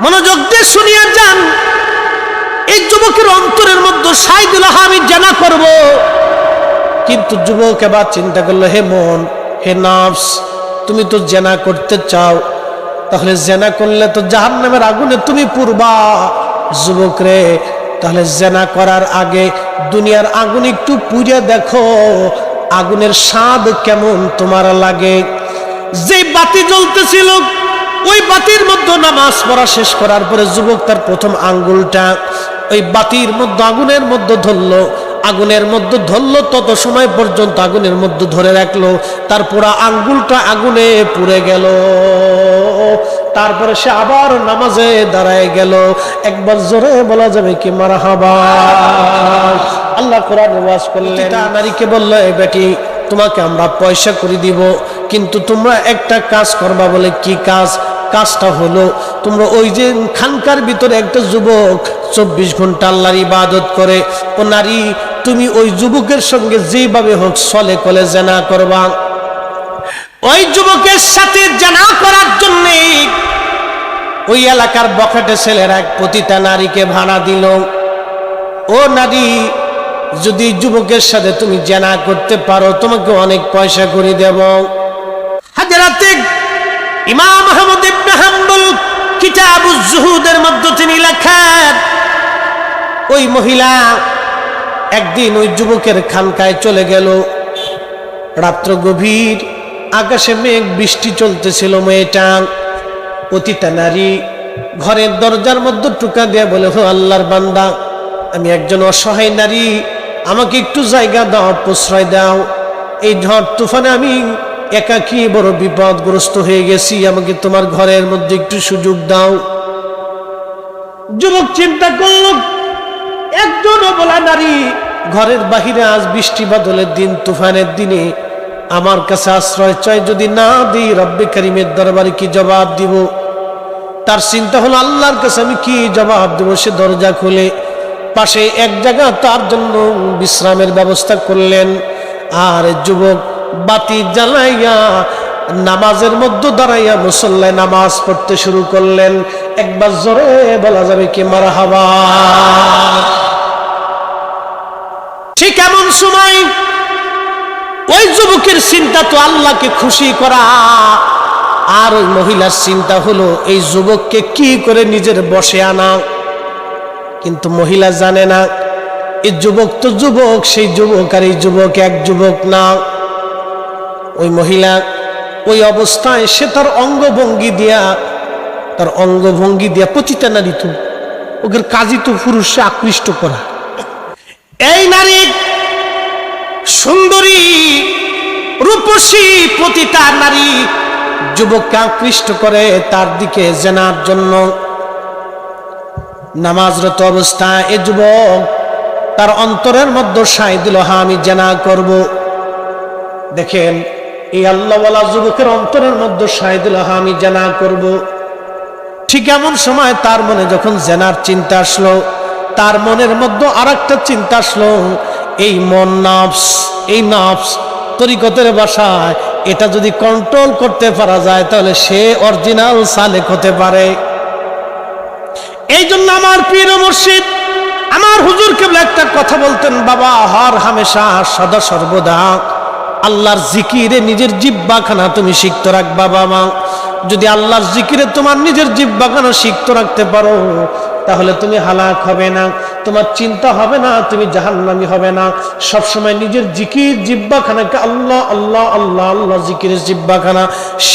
মনোযোগ দিয়ে শুনিয়া যান। এই যুবকের অন্তরের মধ্যে সাইদুল আমি জানা করব, কিন্তু যুবক এবার চিন্তা করলো, হে মন, হে নফস, তুমি তো জেনা করতে চাও, তাহলে জেনা করলে তো জাহান্নামের আগুনে তুমি পুড়বা। যুবক রে, তাহলে জেনা করার আগে দুনিয়ার আগুন একটু পুড়ে দেখো, আগুনের স্বাদ কেমন তোমার লাগে। যে বাতি জ্বলতেছিল ওই বাতির মধ্যে নামাজ পড়া শেষ করার পরে যুবক তার প্রথম আঙ্গুলটা ওই বাতির মধ্যে আগুনের মধ্যে ধরলো। আগুনের মধ্যে ধরলো, তত সময় পর্যন্ত আগুনের মধ্যে ধরে রাখলো, তার পুরা আঙ্গুলটা আগুনে পুড়ে গেল। তারপরে সে আবার নামাজে দাঁড়ায় গেল। একবার জোরে বলা যাবে কি মারহাবা। আল্লাহ কোরআন ওয়াজ করলেন, নারীকে বললো, এই বেটি, তোমাকে আমরা পয়সা করে দিব, কিন্তু তোমরা একটা কাজ করবা। বলে কি কাজ? কাজটা হলো, তোমরা ওই যে খানকার ভিতরে একটা যুবক 24 ঘন্টা আল্লাহর ইবাদত করে, ও নারী, তুমি ওই যুবকের সঙ্গে যেভাবে হোক ছলে কলে জেনা করবা। ওই যুবকের সাথে জেনা করার জন্য ওই এলাকার বখাটে ছেলেরা প্রতিটা নারীকে ভাড়া দিল, ও নারী, যদি যুবকের সাথে তুমি জেনা করতে পারো তোমাকে অনেক পয়সা করে দেব। হাজরাতে ইমাম আহমদ ইবনে হাম্বল কিতাবুজ জুহুদের মধ্যে তিনি লেখেন, ওই মহিলা একদিন ওই যুবকের খানকায় চলে গেল। রাত্র গভীর, আকাশে মেঘ, বৃষ্টি চলতেছিল। মেয়েটা প্রতিটা নারী ঘরের দরজার মধ্যে টুকা দিয়ে বলে, হো আল্লাহর বান্দা, আমি একজন অসহায় নারী, আমাকে একটু জায়গা দাও, প্রশ্রয় দাও। এই ঝড় তুফানে আমি একাকী বড় বিপদগ্রস্ত হয়ে গেছি, আমাকে তোমার ঘরের মধ্যে একটু সুযোগ দাও। যুবক চিন্তা করল, একজন অবলা নারী ঘরের বাহিরে, আজ বৃষ্টি বাদলের দিন, তুফানের দিনে আমার কাছে আশ্রয় চাই, যদি না দিই রব্বে কারিমের দরবারে কি জবাব দিব। তার চিন্তা হলো, আল্লাহর কাছে আমি কি জবাব দেব। সে দরজা খুলে পাশে এক জায়গা তার জন্য বিশ্রামের ব্যবস্থা করলেন। আর যুবক বাতি জ্বালাইয়া নামাজের মধ্যে দাঁড়াইয়া মুসল্লায় নামাজ পড়তে শুরু করলেন। একবার জোরে বলা যাবে কি মারহাবা। ঠিক এমন সময় ওই যুবকের চিন্তা তো আল্লাহকে খুশি করা, আর ওই মহিলার চিন্তা হলো এই যুবককে কি করে নিজের বশে আনা। কিন্তু মহিলা জানে না, এই যুবক তো যুবক, সেই যুবক আর এই যুবক এক যুবক না। ওই মহিলা ওই অবস্থায় সে তার অঙ্গভঙ্গি দিয়া প্রতিটা নারী তো ওদের কাজই তো পুরুষে আকৃষ্ট করা। এই নারী সুন্দরী রূপসী, প্রতিটা নারী যুবককে আকৃষ্ট করে তার দিকে জেনার জন্য। নামাজরত অবস্থায় এ যুবক তার অন্তরের মধ্যে সায় দিল, হ্যাঁ আমি জেনা করব। দেখেন, এই আল্লাহওয়ালা যুবকের অন্তরের মধ্যে সায় দিল, হ্যাঁ আমি জেনা করব। ঠিক এমন সময় তার মনে যখন জেনার চিন্তা আসলো, তার মনের মধ্যে আর একটা চিন্তা আসলো, এই মন নফস, এই নফস তরিকতের ভাষায় এটা যদি কন্ট্রোল করতে পারা যায় তাহলে সে অরিজিনাল সালেক হতে পারে। এই জন্য আমার পীর মুর্শিদ আমার হুজুর কেবলা একটা কথা বলতেন, বাবা হর হামেশা সদা সর্বদা আল্লাহর জিকিরে নিজের জিহ্বাখানা তুমি সিক্ত রাখবা। বাবা, যদি আল্লাহর জিকিরে তোমার নিজের জিহ্বাখানা সিক্ত রাখতে পারো তাহলে তুমি হালাক হবে না, তোমার চিন্তা হবে না, তুমি জাহান্নামী হবে না। সবসময় নিজের জিকির জিহ্বাখানাকে আল্লাহ আল্লাহ আল্লাহ আল্লাহ জিকিরের জিহ্বাখানা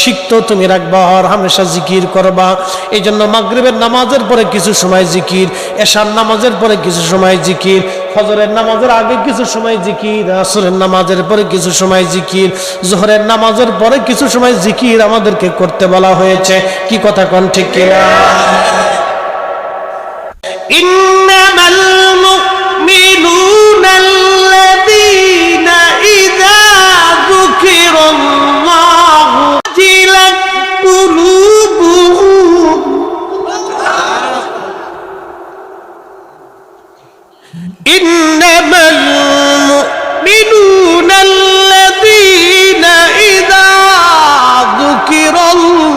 সিক্ত তুমি রাখবা, আর হামেশা জিকির করবা। এই জন্য মাগরিবের নামাজের পরে কিছু সময় জিকির, এশার নামাজের পরে কিছু সময় জিকির, ফজরের নামাজের আগে কিছু সময় জিকির, আসরের নামাজের পরে কিছু সময় জিকির, জোহরের নামাজের পরে কিছু সময় জিকির আমাদেরকে করতে বলা হয়েছে। কি কথা কোন ঠিক কিনা? ইন্নামাল মুমিনুনা আল্লাযীনা ইযা যুকিরাল্লাহু ওয়াজিলাত কুলুবুহুম ইন্নামাল মুমিনুনা আল্লাযীনা ইযা যুকিরাল্লাহু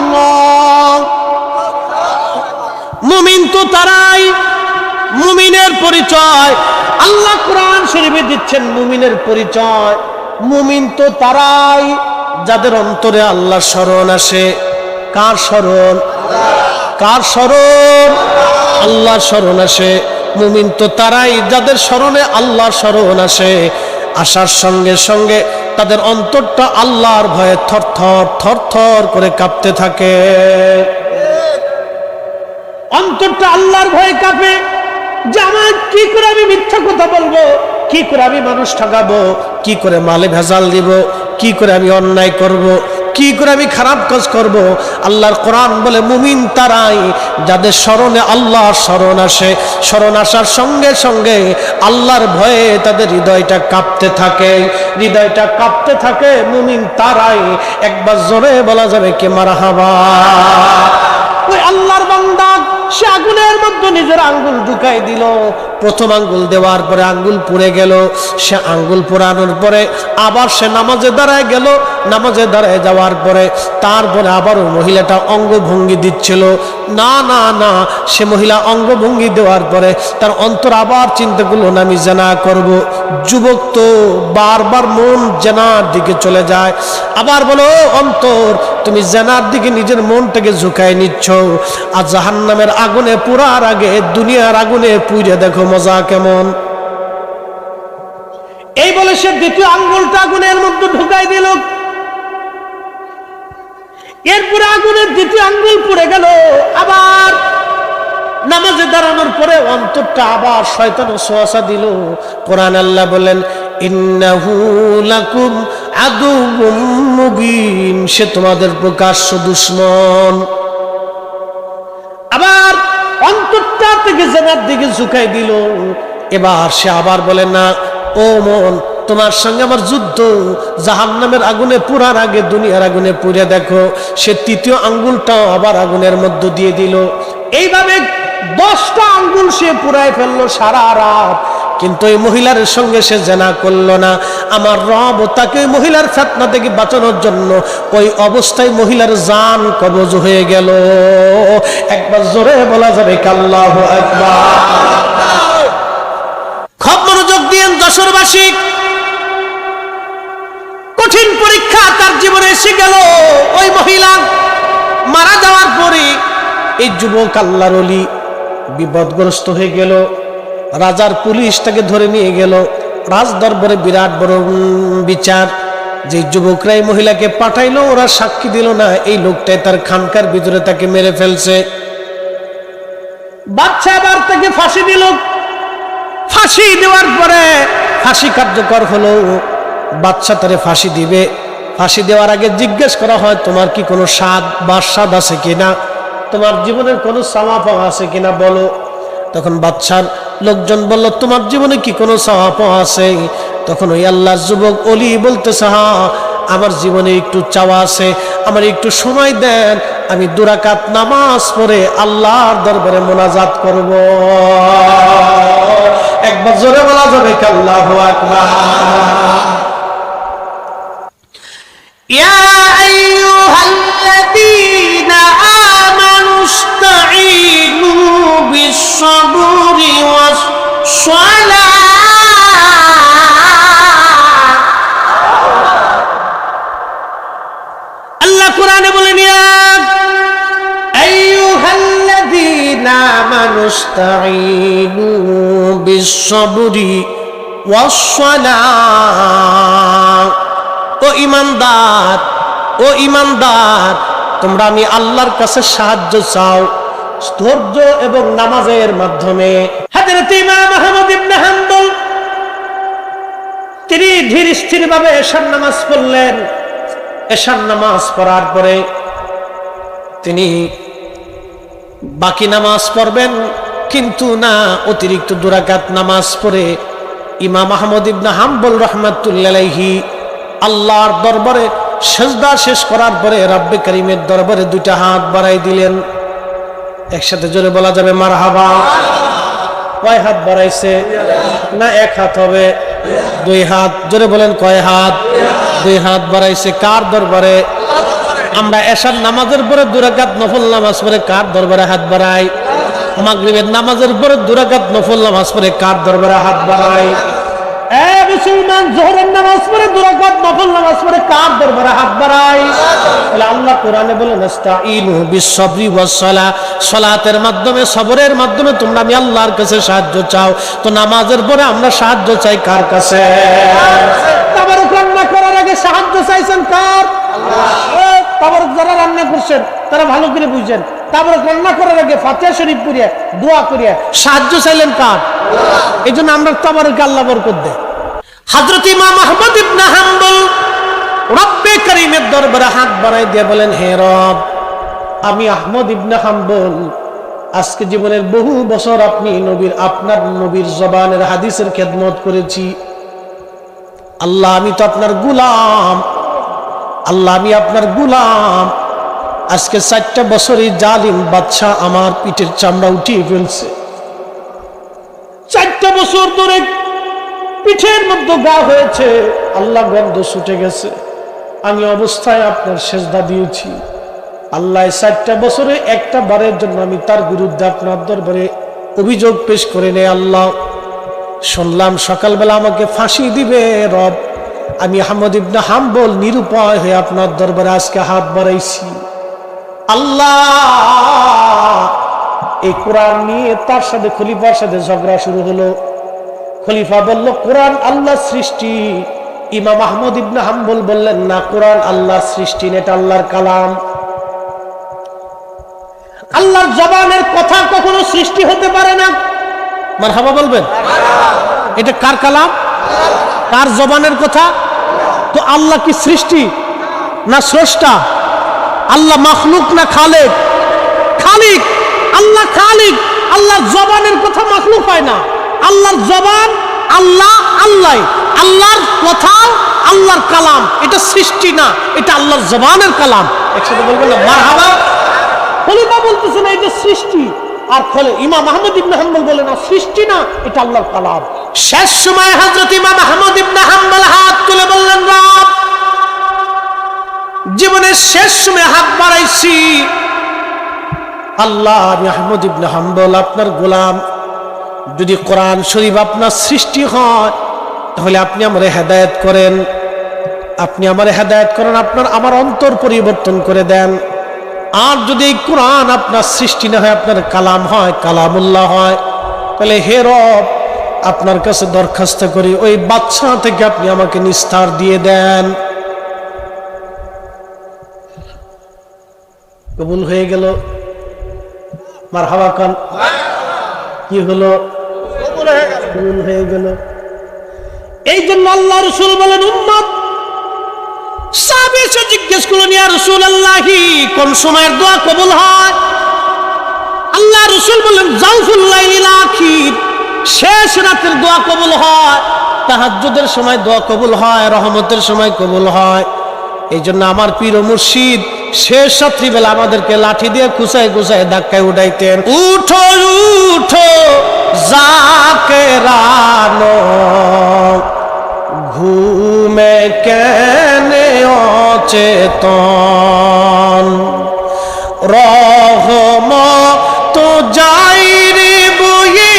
পরিচয় আল্লাহ কোরআন শরীফে দিচ্ছেন। মুমিনের পরিচয়, মুমিন তো তারাই যাদের অন্তরে আল্লাহর স্মরণ আসে। কার স্মরণ? কার স্মরণ? আল্লাহর স্মরণ আসে। মুমিন তো তারাই যাদের স্মরণে আল্লাহর স্মরণ আসে। আসার সঙ্গে সঙ্গে তাদের অন্তরটা আল্লাহর ভয়ে থরথর থরথর করে কাঁপতে থাকে। অন্তরটা আল্লাহর ভয়ে কাঁপে যে আমার কি করে আমি মিথ্যা কথা বলবো, কি করে আমি মানুষ ঠকাবো, কি করে মালে ভেজাল দিব, কি করে আমি অন্যায় করব, কি করে আমি খারাপ কাজ করব। আল্লাহর কোরআন বলে মুমিন তারাই যাদের স্মরণে আল্লাহর স্মরণ আসে। স্মরণ আসার সঙ্গে সঙ্গে আল্লাহর ভয়ে তাদের হৃদয়টা কাঁপতে থাকে, হৃদয়টা কাঁপতে থাকে। মুমিন তারাই। একবার জোরে বলা যাবে কি মারহাবা। ওই আল্লাহর বান্দা সে আগুনের মধ্যে নিজের আঙ্গুল ঢুকাই দিল। প্রথম আঙ্গুল দেওয়ার পরে আঙ্গুল পুড়ে গেল। সে আঙ্গুল পোড়ানোর পরে আবার সে নামাজে দাঁড়ায় গেল। নামাজে দাঁড়ায় যাওয়ার পরে তারপরে আবারও মহিলাটা অঙ্গভঙ্গি দিচ্ছিল। না না না, সে মহিলা অঙ্গভঙ্গি দেওয়ার পরে তার অন্তর আবার চিন্তা করলো না আমি জেনা করব। যুবক তো বারবার মন জেনার দিকে চলে যায়। আবার বলো অন্তর, তুমি জেনার দিকে নিজের মনটাকে ঝুঁকায় নিচ্ছ। আর জাহান্নামের আগুনে পুরার আগে দুনিয়ার আগুনে পুড়ে দেখো মজা কেমন। এই বলে সে দ্বিতীয় আঙ্গুলটা আগুনের মধ্যে ঢুকাই দিল। এরপরে আগুনের দ্বিতীয় আঙ্গুল পুড়ে গেল। আবার নামাজে দাঁড়ানোর পরে অন্তরটা আবার শয়তান ওয়াসওয়াসা দিল। কোরআন আল্লাহ বলেন ইন্নাহু লাকুম আদুউম মুবিন, সে তোমাদের প্রকাশ্য দুশমন। আবার অন্তরটা থেকে জেনার দিকে ঝুঁকাই দিল। এবার সে আবার বলে না ও মন, তোমার সঙ্গে আমার যুদ্ধ, জাহান্নামের আগুনে পুরার আগে দুনিয়ার আগুনে পুড়ে দেখো। সে তৃতীয় আঙ্গুলটাও আবার আগুনের মধ্য দিয়ে দিল। এইভাবে 10টা আঙ্গুল সে পুরাই ফেললো সারা রাত। কিন্তু এই মহিলার সঙ্গে সে জেনা করলো না। আমার রব তাকে ওই মহিলার ফিতনা থেকে বাঁচানোর জন্য ওই অবস্থায় মহিলার জান কবজ হয়ে গেল। একবার জোরে বলা যাবে আল্লাহু আকবার। খুব মনোযোগ দিয়েন যশোরবাসী। কঠিন পরীক্ষা তার জীবনে এসে গেল। ওই মহিলা মারা যাওয়ার পরে এই যুবক আল্লাহর ওলি বিপদগ্রস্ত হয়ে গেল। রাজার পুলিশ তাকে ধরে নিয়ে গেল। রাজ দরবারে বিরাট বড় বিচার। যে যুবকরা এই মহিলাকে পাঠাইলো ওরা সাক্ষী দিল না এই লোকটাই তার খানকার ভিতরে তাকে মেরে ফেলছে। বাদশা আবার তাকে ফাঁসি দিল। ফাঁসি দেওয়ার পরে ফাঁসি কার্যকর হলো। বাদশা তারে ফাঁসি দিবে। ফাঁসি দেওয়ার আগে জিজ্ঞেস করা হয় তোমার কি কোনো স্বাদ আছে কিনা, তোমার জীবনের কোনো চাওয়া পাওয়া আছে কিনা বলো। তখন বাদশার লোকজন বলল তোমার জীবনে কি কোনো চাওয়া পাওয়া আছে? তখন ওই আল্লাহর যুবক ওলি বলতেছে হ্যাঁ আমার জীবনে একটু চাওয়া আছে, আমার একটু সময় দেন, আমি 2 রাকাত নামাজ পড়ে আল্লাহর দরবারে মোনাজাত করব। একবার জোরে বলা যাবে আল্লাহু আকবার। ইয়া আইয়ুহাল্লাযীনা আমানু ইসতাঈনু বিস-সাবরি ওয়াস-সালাহ। আল্লাহ কোরআনে বলেন ইয়া আইয়ুহাল্লাযীনা আমানু ইসতাঈনু বিস-সাবরি ওয়াস-সালাহ। ও ইমানদার, ও ইমানদার, তোমরা আমি আল্লাহর কাছে সাহায্য চাও ধৈর্য এবং নামাজের মাধ্যমে। হযরত ইমাম আহমদ ইবনে হাম্বল তিনি ধীর স্থির ভাবে এশার নামাজ পড়লেন। এশার নামাজ পড়ার পরে তিনি বাকি নামাজ পড়বেন, কিন্তু না অতিরিক্ত 2 রাকাত নামাজ পড়ে ইমাম আহমদ ইবনে হাম্বল রাহমাতুল্লাহি আলাইহি আল্লাহর দরবারে সিজদা শেষ করার পরে রব্বে করিমের দরবারে 2টা হাত বাড়াই দিলেন। একসাথে জোরে বলা যাবে মারহাবা। কয় হাত বাড়াইছে? না 1 হাত হবে? 2 হাত। জোরে বলেন কয় হাত? 2 হাত বাড়াইছে। কার দরবারে? আমরা এশার নামাজের পরে 2 রাকাত নফল নামাজ পড়ে কার দরবারে হাত বাড়াই? মাগরিবের নামাজের পরে 2 রাকাত নফল নামাজ পড়ে কার দরবারে হাত বাড়ায়? মুসলমান যোহরের নামাজ পড়ে 2 রাকাত নফল নামাজ পড়ে কার দরবারে হাত বাড়ায়? আল্লাহ কোরআনে বলেন ইস্তাঈনু বিস-সাবরি ওয়াস-সালাহ, সালাতের মাধ্যমে সবরের মাধ্যমে তোমরা আমি আল্লাহর কাছে সাহায্য চাও। তো নামাজের পরে আমরা সাহায্য চাই কার কাছে? তাবারক রান্না করার আগে সাহায্য চাইছেন কার? আল্লাহ। তাবারক যারা রান্না করছেন তারা ভালো করে বুঝছেন, তাবারক রান্না করার আগে ফাতিহা শরীফ পড়িয়া দোয়া করিয়া সাহায্য চাইলেন কার? আল্লাহ। এইজন্য আমরা তাবারক আল্লাহ বরকত দেয়। হযরত ইমাম আহমদ ইবনে হাম্বল রব্বে করিমের দরবারে হাত বাড়াই দিয়ে বলেন, হে রব, আমি আহমদ ইবনে হাম্বল আজকে জীবনের বহু বছর আপনার নবীর জবানের হাদিসের খেদমত করেছি। আল্লাহ, আমি তো আপনার গোলাম। আল্লাহ, আমি আপনার গোলাম। আজকে 4টা বছরে জালিম বাদশা আমার পিঠের চামড়া উঠিয়ে ফেলছে। 4টা বছর ধরে পিঠের মধ্যে গা হয়েছে, আল্লাহ গন্ধ ছুটে গেছে। আমি অবস্থায় আপনার সেজদা দিয়েছি। আল্লাহ 4টা বছরে একটা বারের জন্য আমি তার বিরুদ্ধে আপনার দরবারে অভিযোগ পেশ করে নেই। আল্লাহ, শুনলাম সকালবেলা আমাকে ফাঁসি দিবে। রব, আমি আহমদ ইবনে হাম্বল নিরুপায় হয়ে আপনার দরবারে আজকে হাত বাড়াইছি। আল্লাহ, এই কোরআন নিয়ে তার সাথে খলিফার সাথে ঝগড়া শুরু হলো। খলিফা বলল কোরআন আল্লাহর সৃষ্টি। ইমাম আহমদ ইবনে হাম্বল বললেন না, কোরআন আল্লাহর সৃষ্টি, এটা আল্লাহর কালাম। আল্লাহর জবানের কথা কখনো সৃষ্টি হতে পারে না। মারহাবা বলবেন? এটা কার কালাম? কার জবানের কথা? তো আল্লাহ কি সৃষ্টি না স্রষ্টা? আল্লাহ মাখলুক না খালেক? খালিক। আল্লাহ খালিক। আল্লাহর জবানের কথা মাখলুক হয় না। আল্লাহর জবান আল্লাহ, আল্লাহ। আল্লাহর কথা আল্লাহর কালাম, এটা সৃষ্টি না, এটা আল্লাহর জবানের কালাম। একসাথে বলবেন না মারহাবা? খলিফা বলতেছে না এটা সৃষ্টি, আর ইমাম আহমদ ইবনে হাম্বল বলে না সৃষ্টি না, এটা আল্লাহর কালাম। শেষ সময় হযরত ইমাম আহমদ ইবনে হাম্বল হাত তুলে বললেন, রব, জীবনের শেষ সময় হাত বাড়াইছি। আল্লাহ, আমি আহমদ ইবনে হাম্বল আপনার গোলাম। যদি কোরআন শরীফ আপনার সৃষ্টি হয় তাহলে আপনি আমারে হেদায়েত করেন। আপনি আমারে হেদায়েত করেন, আমার অন্তর পরিবর্তন করে দেন। আর যদি এই কোরআন আপনার সৃষ্টি না হয়, আপনার কালাম হয়, কালামুল্লাহ হয়, তাহলে হে রব, আপনার কাছে দরখাস্ত করি ওই বাদশা থেকে আপনি আমাকে নিস্তার দিয়ে দেন। কবুল হয়ে গেল। মারহাবা খান। কি হলো? কবুল হয়ে গেল। এই জন্য আল্লাহ রাসূল বলেন, উম্মত সাহাবী এসে জিজ্ঞেস করলেন, ইয়া রাসূলুল্লাহ, কোন সময়ের দোয়া কবুল হয়? আল্লাহ রাসূল বললেন, জাওফুল লাইলিল আখির, শেষ রাতের দোয়া কবুল হয়। তাহাজ্জুদের সময় দোয়া কবুল হয়, রহমতের সময় কবুল হয়। এই জন্য আমার পীর ও মুর্শিদ শেষ রাত্রিবেলা আমাদেরকে লাঠি দিয়ে কুচায় কুচায় ধাক্কায় উঠাইতেন। উঠো উঠো জাকেরানো, ঘুমে কেনে অচেতন, রহমত যাই রে বয়ে,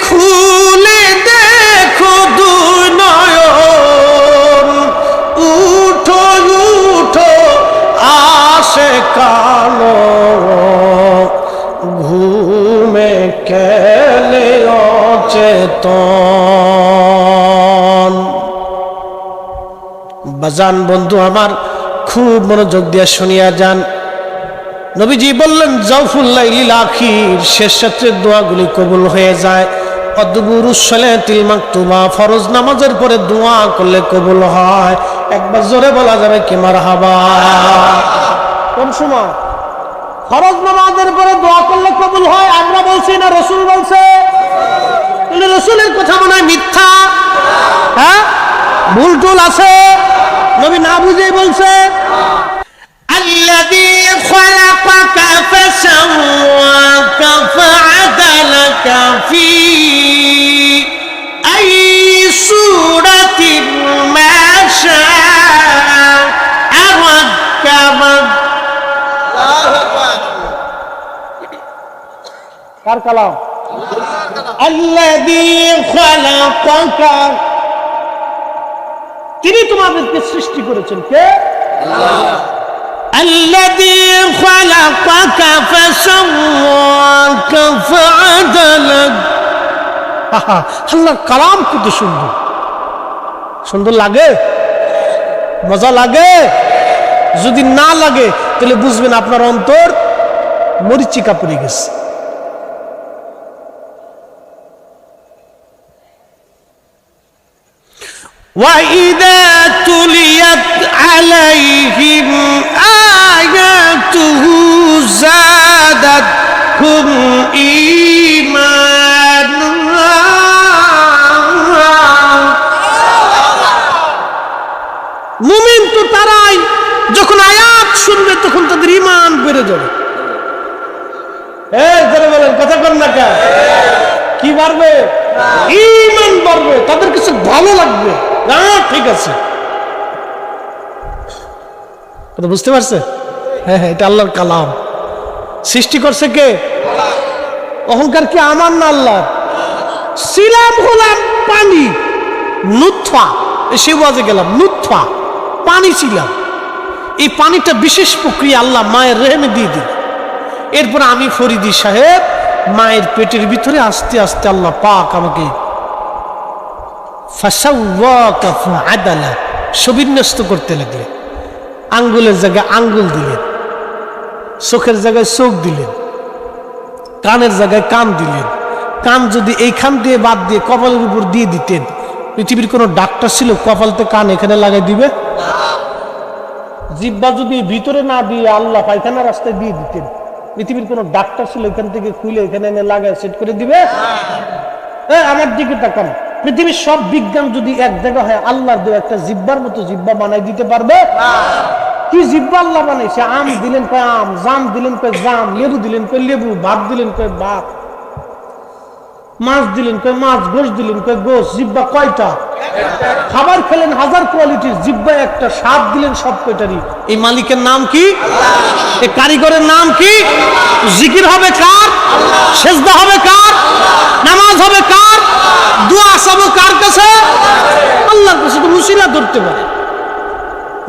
খুলে দেখো দুই নয়ন, উঠো উঠো আসে কালো, ঘুমে কেলে অচেতন। বাজান বন্ধু আমার, খুব মনোযোগ দিয়ে শুনিয়া যান। নবীজি বললেন, জাওফুল লাইলিল আখির, শেষ রাতের দোয়াগুলি কবুল হয়ে যায়। অদবুরুস সালাতিল মাকতুবা, ফরজ নামাজের পরে দোয়া করলে কবুল হয়। একবার জোরে বলা যাবে কি মারহাবা? কোন সময়? ফরজ নামাজের পরে দোয়া করলে কবুল হয়। আমরা বলছি না রাসূল বলছে? রাসূলের কথা মনে হয় মিথ্যা? হ্যাঁ, ভুল টুল আছে? নবী না বুঝেই বলছে। আল্লাযী খালাকাকা ফাসাওয়াকা ফাআদালাকা ফি আই সূরাতিন মা শাআ রাক্কাবাক। কার কালাম? আল্লাযী খালাকাকা, তিনি তোমাদেরকে সৃষ্টি করেছেন। কে? আল্লাহ। আল্লাযী খালাকাকা ফাসাওয়াকা ফাআদালাক। আল্লাহর কালাম কত সুন্দর। সুন্দর লাগে? মজা লাগে? যদি না লাগে তাহলে বুঝবেন আপনার অন্তর মরিচিকা পড়ে গেছে। وَإِذَا تُلِيَتْ عَلَيْهِمْ آيَاتُهُ زَادَتْهُمْ إِيمَانًا। মুমিন তো তারাই যখন আয়াত শুনবে তখন তাদের ঈমান বেড়ে যাবে। যারা বলেন কথা বল না কেন? কি বাড়বে? ঈমান বাড়বে, তাদের কিছু ভালো লাগবে। না ঠিক আছে, কথা বুঝতে পারছে? হ্যাঁ হ্যাঁ, এটা আল্লাহর কালাম। সৃষ্টি করছে কে? অহংকার কি আমার না আল্লাহর? ছিলাম হলাম পানি, নুতফা, সে বাজে গেলাম নুতফা, পানি ছিলাম। এই পানিটা বিশেষ প্রক্রিয়া আল্লাহ মায়ের রেহেমে দিয়ে দিল। এরপর আমি ফরিদি সাহেব মায়ের পেটের ভিতরে আস্তে আস্তে আল্লাহ পাক আমাকে ফাসাওয়াকা ফাআদালা সবিন্যস্ত করতে লাগলেন। আঙ্গুলের জায়গায় আঙ্গুল দিলেন, চোখের জায়গায় চোখ দিলেন, কানের জায়গায় কান দিলেন। কান যদি এইখান দিয়ে বাদ দিয়ে কপালের উপর দিয়ে দিতেন, পৃথিবীর কোনো ডাক্তার ছিল কপালতে কান এখানে লাগাই দিবে? জিহ্বা যদি ভিতরে না দিয়ে আল্লাহ পায়খানা রাস্তায় দিয়ে দিতেন, পৃথিবীর কোনো ডাক্তার ছিল এখান থেকে খুলে এখানে এনে লাগায় সেট করে দিবে? আমার দিকে তাকান, পৃথিবীর সব বিজ্ঞান যদি এক জায়গা হয়, আল্লাহর দেওয়া একটা জিহ্বার মতো জিহ্বা বানাই দিতে পারবে? কি জিহ্বা আল্লাহ বানাইছে! আম দিলেন কয় আম, জাম দিলেন কয় জাম, লেবু দিলেন কয় লেবু, ভাত দিলেন কয় ভাত, মাছ দিলেন কয় মাছ, গোশ দিলেন কয় গোশ। জিহ্বা কয়টা? খাবার খেলেন হাজার কোয়ালিটির, জিহ্বা একটা। স্বাদ দিলেন সব কয়টারই। এই মালিকের নাম কি? এই কারিগরের নাম কি? জিকির হবে কার? সেজদা হবে কার? নামাজ হবে কার? দোয়া চাবো কার কাছে? আল্লাহর কাছে। তো উসিলা ধরতে পারে,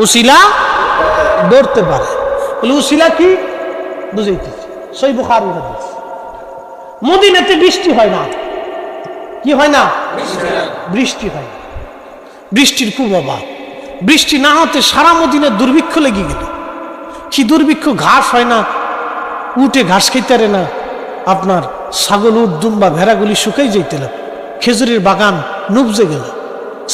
উসিলা ধরতে পারে। বলে উসিলা কি বুঝাইতেছি? সহিহ বুখারীর হাদিস। মদিনাতে বৃষ্টি হয় না। কি হয় না? বৃষ্টি হয়। বৃষ্টির খুব অভাব। বৃষ্টি না হতে সারা মদিনায় দুর্ভিক্ষ লেগে গেল। কি দুর্ভিক্ষ! ঘাস হয় না, উঠে ঘাস খাইতে পারে না, আপনার ছাগল, উট, দুম্বা, ভেড়াগুলি শুকাই যাইতে লাগলো। খেজুরের বাগান নুবজে গেল।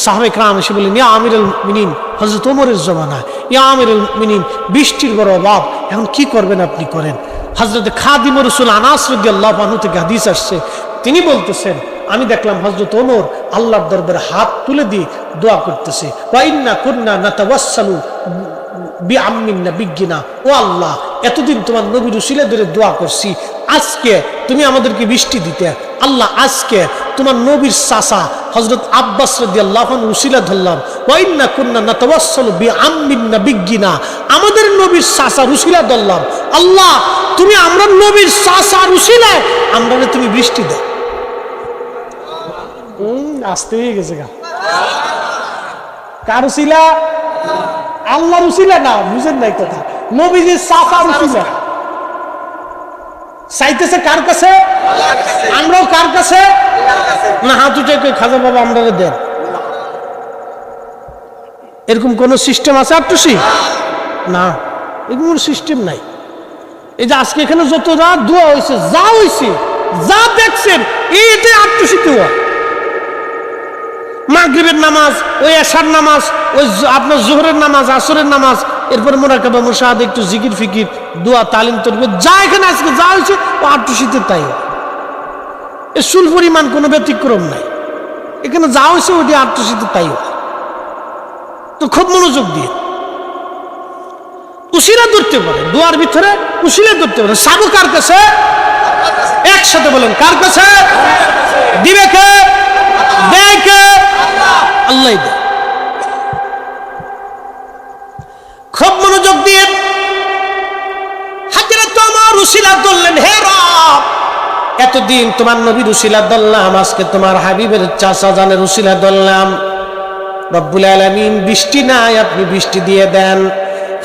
সাহাবে কেরাম এসে বললেন, ইয়া আমিরুল মুমিনিন, হযরত ওমরের জমানায়, ইয়া আমিরুল মুমিনিন, বৃষ্টির বড় অভাব, এখন কি করবেন আপনি? করেন। হযরত খাদিম রাসূল আনাস রাদিয়াল্লাহু আনহু থেকে হাদিস আসছে, তিনি বলতেছেন, আমি দেখলাম হযরত ওমর আল্লাহর দরবারে হাত তুলে দিয়ে দোয়া করতেছে, ওয়া ইন্না কুন্না নাতাওয়াসসালু বিআম্মিন নাবিয়্যিনা। ও আল্লাহ, এতদিন তোমার নবীর উসিলা ধরে দোয়া করছি, আজকে তুমি আমাদেরকে বৃষ্টি দিতে। আল্লাহ, আজকে তোমার নবীর চাচা হযরত আব্বাস রাদিয়াল্লাহু আনহু উসিলা ধরলাম, ওয়া ইন্না কুন্না নাতাওয়াসসালু বিআম্মিন নাবিয়্যিনা, আমাদের নবীর চাচার উসিলা ধরলাম। আল্লাহ, তুমি আমরা নবীর চাচার উসিলায় আমরা তুমি বৃষ্টি দাও। আসতে হয়ে গেছে গা। কার উসিলা? আল্লাহর উসিলা না, বুঝেন নাই কথা। নবীজির চাচার উসিলা চাইতেছে কার কাছে? আমরাও কার কাছে? না, হাত উঠে খাজা বাবা আমরা দেন, এরকম কোন সিস্টেম আছে? আটটুসি না, এরকম সিস্টেম নাই। এই যে আজকে এখানে যত যা দোয়া হয়েছে, যা হয়েছে, যা দেখছেন, এইটাই আটটুসি দোয়া। মাগরিবের নামাজ, ওই এশার নামাজ, ওই আপনার জোহরের নামাজ, আসরের নামাজ, এরপরে মুরাকাবা, মুশাহাদা, একটু জিকির ফিকির, দোয়া, তালিম, তরবিয়ত, যা এখানে আজকে যা হয়েছে ও আটটুসিতে তাই। এর সুল পরিমাণ কোনো ব্যতিক্রম নাই। এখানে যা হয়েছে ওটি আটটুসিতে তাই। তো খুব মনোযোগ দিয়ে উসিলা ধরতে পারে, দোয়ার ভিতরে উসিলা ধরতে পারে। সাবু কার কাছে? একসাথে বলেন, কার কাছে? দিবে কে? দেয় কে? আল্লাহ দেয়। খুব মনোযোগ দিয়ে হাজরত ওমর উসিলা ধরলেন, হে রব, এতদিন তোমার নবীর উসিলা ধরলাম, আজকে তোমার হাবিবের চাচা জানের উসিলা ধরলাম। রব্বুল আলামিন বৃষ্টি নাই, আপনি বৃষ্টি দিয়ে দেন।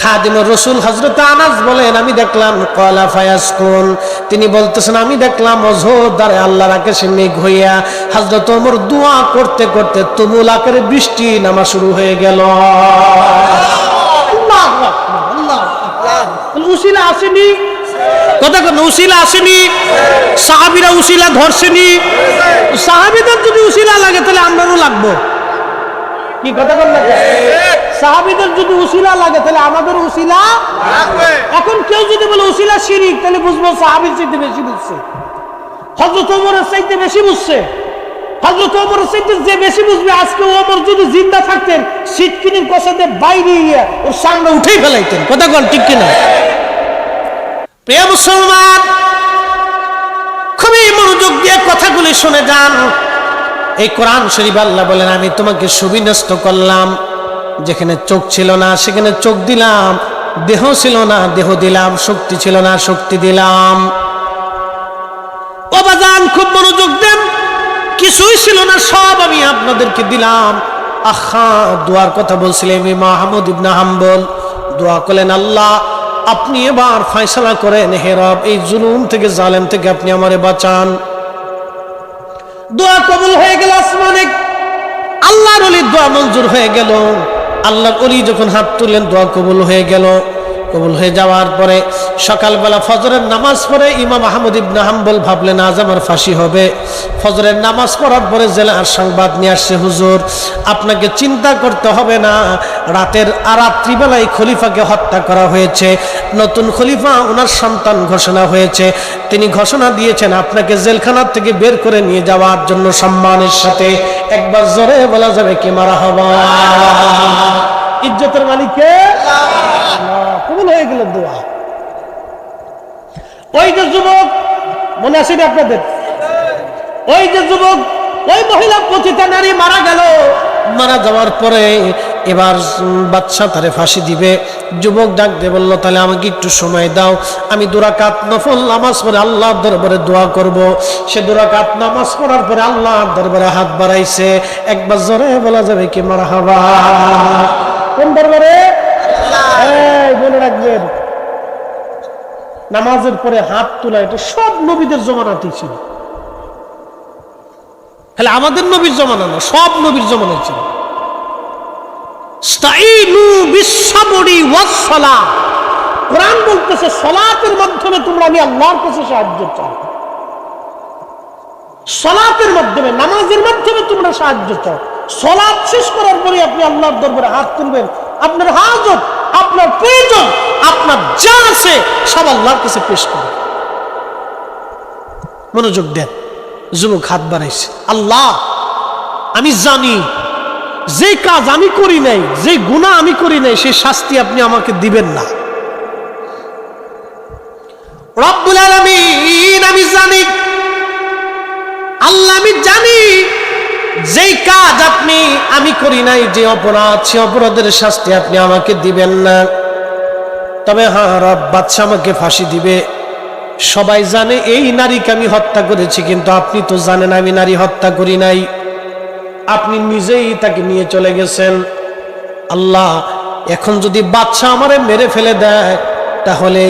খাদিমুর রাসূল হযরত আনাস বলেন, আমি দেখলাম ক্বালা ফায়াসকুন, তিনি বলতেছেন আমি দেখলাম অঝোরধারে আল্লাহর আকাশে মেঘ হইয়া হযরত ওমর দোয়া করতে করতে তুমুল আকারে বৃষ্টি নামা শুরু হয়ে গেল। আল্লাহু আকবার, আল্লাহু আকবার। উসিলা আসেনি, কথা কোন উসিলা আসেনি? সাহাবীরা উসিলা ধরছেনি। সাহাবীদের যদি উসিলা লাগে তাহলে আমারও লাগবে। কি কথা বল না? সাহাবীদের যদি উসিলা লাগে তাহলে আমাদের উসিলা লাগবে। এখন কেউ যদি বলে উসিলা শিরিক, তাহলে বুঝবো সাহাবীর চাইতে বেশি বুঝছে, হযরত ওমরের চাইতে বেশি বুঝছে। হযরত ওমরের চাইতে যে বেশি বুঝবে, আজকে ওমর যদি জিন্দা থাকতেন সিটকিনির কষাতে বাইরে গিয়ে ওর সামনে উঠেই ফেলাইতেন। কথা বল ঠিক কিনা? প্রিয় মুসলমান, খুবই মনোযোগ দিয়ে কথাগুলি শুনে যান। এই কোরআন শরীফ আল্লাহ বলেন, আমি তোমাকে সুবিন্যস্ত করলাম, যেখানে চোখ ছিল না সেখানে চোখ দিলাম, দেহ ছিল না দেহ দিলাম, শক্তি ছিল না শক্তি দিলাম। ও বাজান, খুব মনোযোগ দেন। কিছুই ছিল না, সব আমি আপনাদেরকে দিলাম। আহা, দোয়ার কথা বলছিলেন ইমাম আহমদ ইবনে হাম্বল। দোয়া করলেন, আল্লাহ আপনি এবার ফয়সালা করেন, হে রব এই জুলুম থেকে, জালেম থেকে আপনি আমারে বাঁচান। দোয়া কবুল হয়ে গেল আসমানে, আল্লাহর ওলির দোয়া মঞ্জুর হয়ে গেল। আল্লাহর ওলি যখন হাত তুললেন দোয়া কবুল হয়ে গেল। কবুল হয়ে যাওয়ার পরে সকালবেলা ফজরের নামাজ পড়ে ইমাম আহমদ ইবনে হাম্বল ভাবলেন আজ আমার ফাঁসি হবে। ফজরের নামাজ পড়ার পরে জেলার সংবাদ নিয়ে আসছে, হুজুর আপনাকে চিন্তা করতে হবে না, রাত্রিবেলায় খলিফাকে হত্যা করা হয়েছে। নতুন খলিফা ওনার সন্তান ঘোষণা হয়েছে, তিনি ঘোষণা দিয়েছেন আপনাকে জেলখানার থেকে বের করে নিয়ে যাওয়ার জন্য সম্মানের সাথে। একবার জোরে বলা যাবে কি মারহাবা? ইজ্জতের মালিক কে? আল্লাহ। কবুল হয়ে গেল দোয়া। ওই যে যুবক, মনে আছে না আপনাদের? ওই যে যুবক, ওই মহিলা পতিতা নারী মারা গেল। মারা যাওয়ার পরে এবার বাদশা তারে ফাঁসি দিবে। যুবক ডাক দিয়ে বলল, তাহলে আমাকে একটু সময় দাও, আমি 2 রাকাত নফল নামাজ পড়ে আল্লাহর দরবারে দোয়া করব। সে 2 রাকাত নামাজ পড়ার পরে আল্লাহর দরবারে হাত বাড়াইছে। একবার জোরে বলা যাবে কি মারহাবা? কোন দরবারে? এই মনে রাখবেন, নামাজের পরে হাত তোলা এটা সব নবীদের জমানাতেই ছিল। তাহলে আমাদের নবীর জমানা না, সব নবীর জমানায় ছিল। ইস্তাইনু বিস-সাবরি ওয়াস-সালাহ, কোরআন বলতেছে সালাতের মাধ্যমে তোমরা আমি আল্লাহর কাছে সাহায্য চাও। সালাতের মাধ্যমে, নামাজের মাধ্যমে তোমরা সাহায্য চাও। সালাত শেষ করার পরে আপনি আল্লাহর দরবারে হাত তুলবেন। আপনার হাজত, আপনার প্রয়োজন, আপনার যা আছে সব আল্লাহর কাছে পেশ করুন। মনোযোগ দেন। যুবক হাত বাড়াইছে, আল্লাহ আমি জানি যে কাজ আমি করি নাই, যে গুনাহ আমি করি নাই, সেই শাস্তি আপনি আমাকে দিবেন না। রব্বুল আলামিন আমি জানি, আল্লাহ আমি জানি যেই কাজ আমি করি নাই, যে অপরাধ, সে অপরাধের শাস্তি আপনি আমাকে দিবেন না। তবে হ্যাঁ রব, বাদশা আমাকে ফাঁসি দিবে। সবাই জানে এই নারীকে আমি হত্যা করেছি, কিন্তু আপনি তো জানেন আমি নারী হত্যা করি নাই। আপনি নিজেই তাকে নিয়ে চলে গেছেন। আল্লাহ, এখন যদি বাদশা আমারে মেরে ফেলে দেয়, তাহলে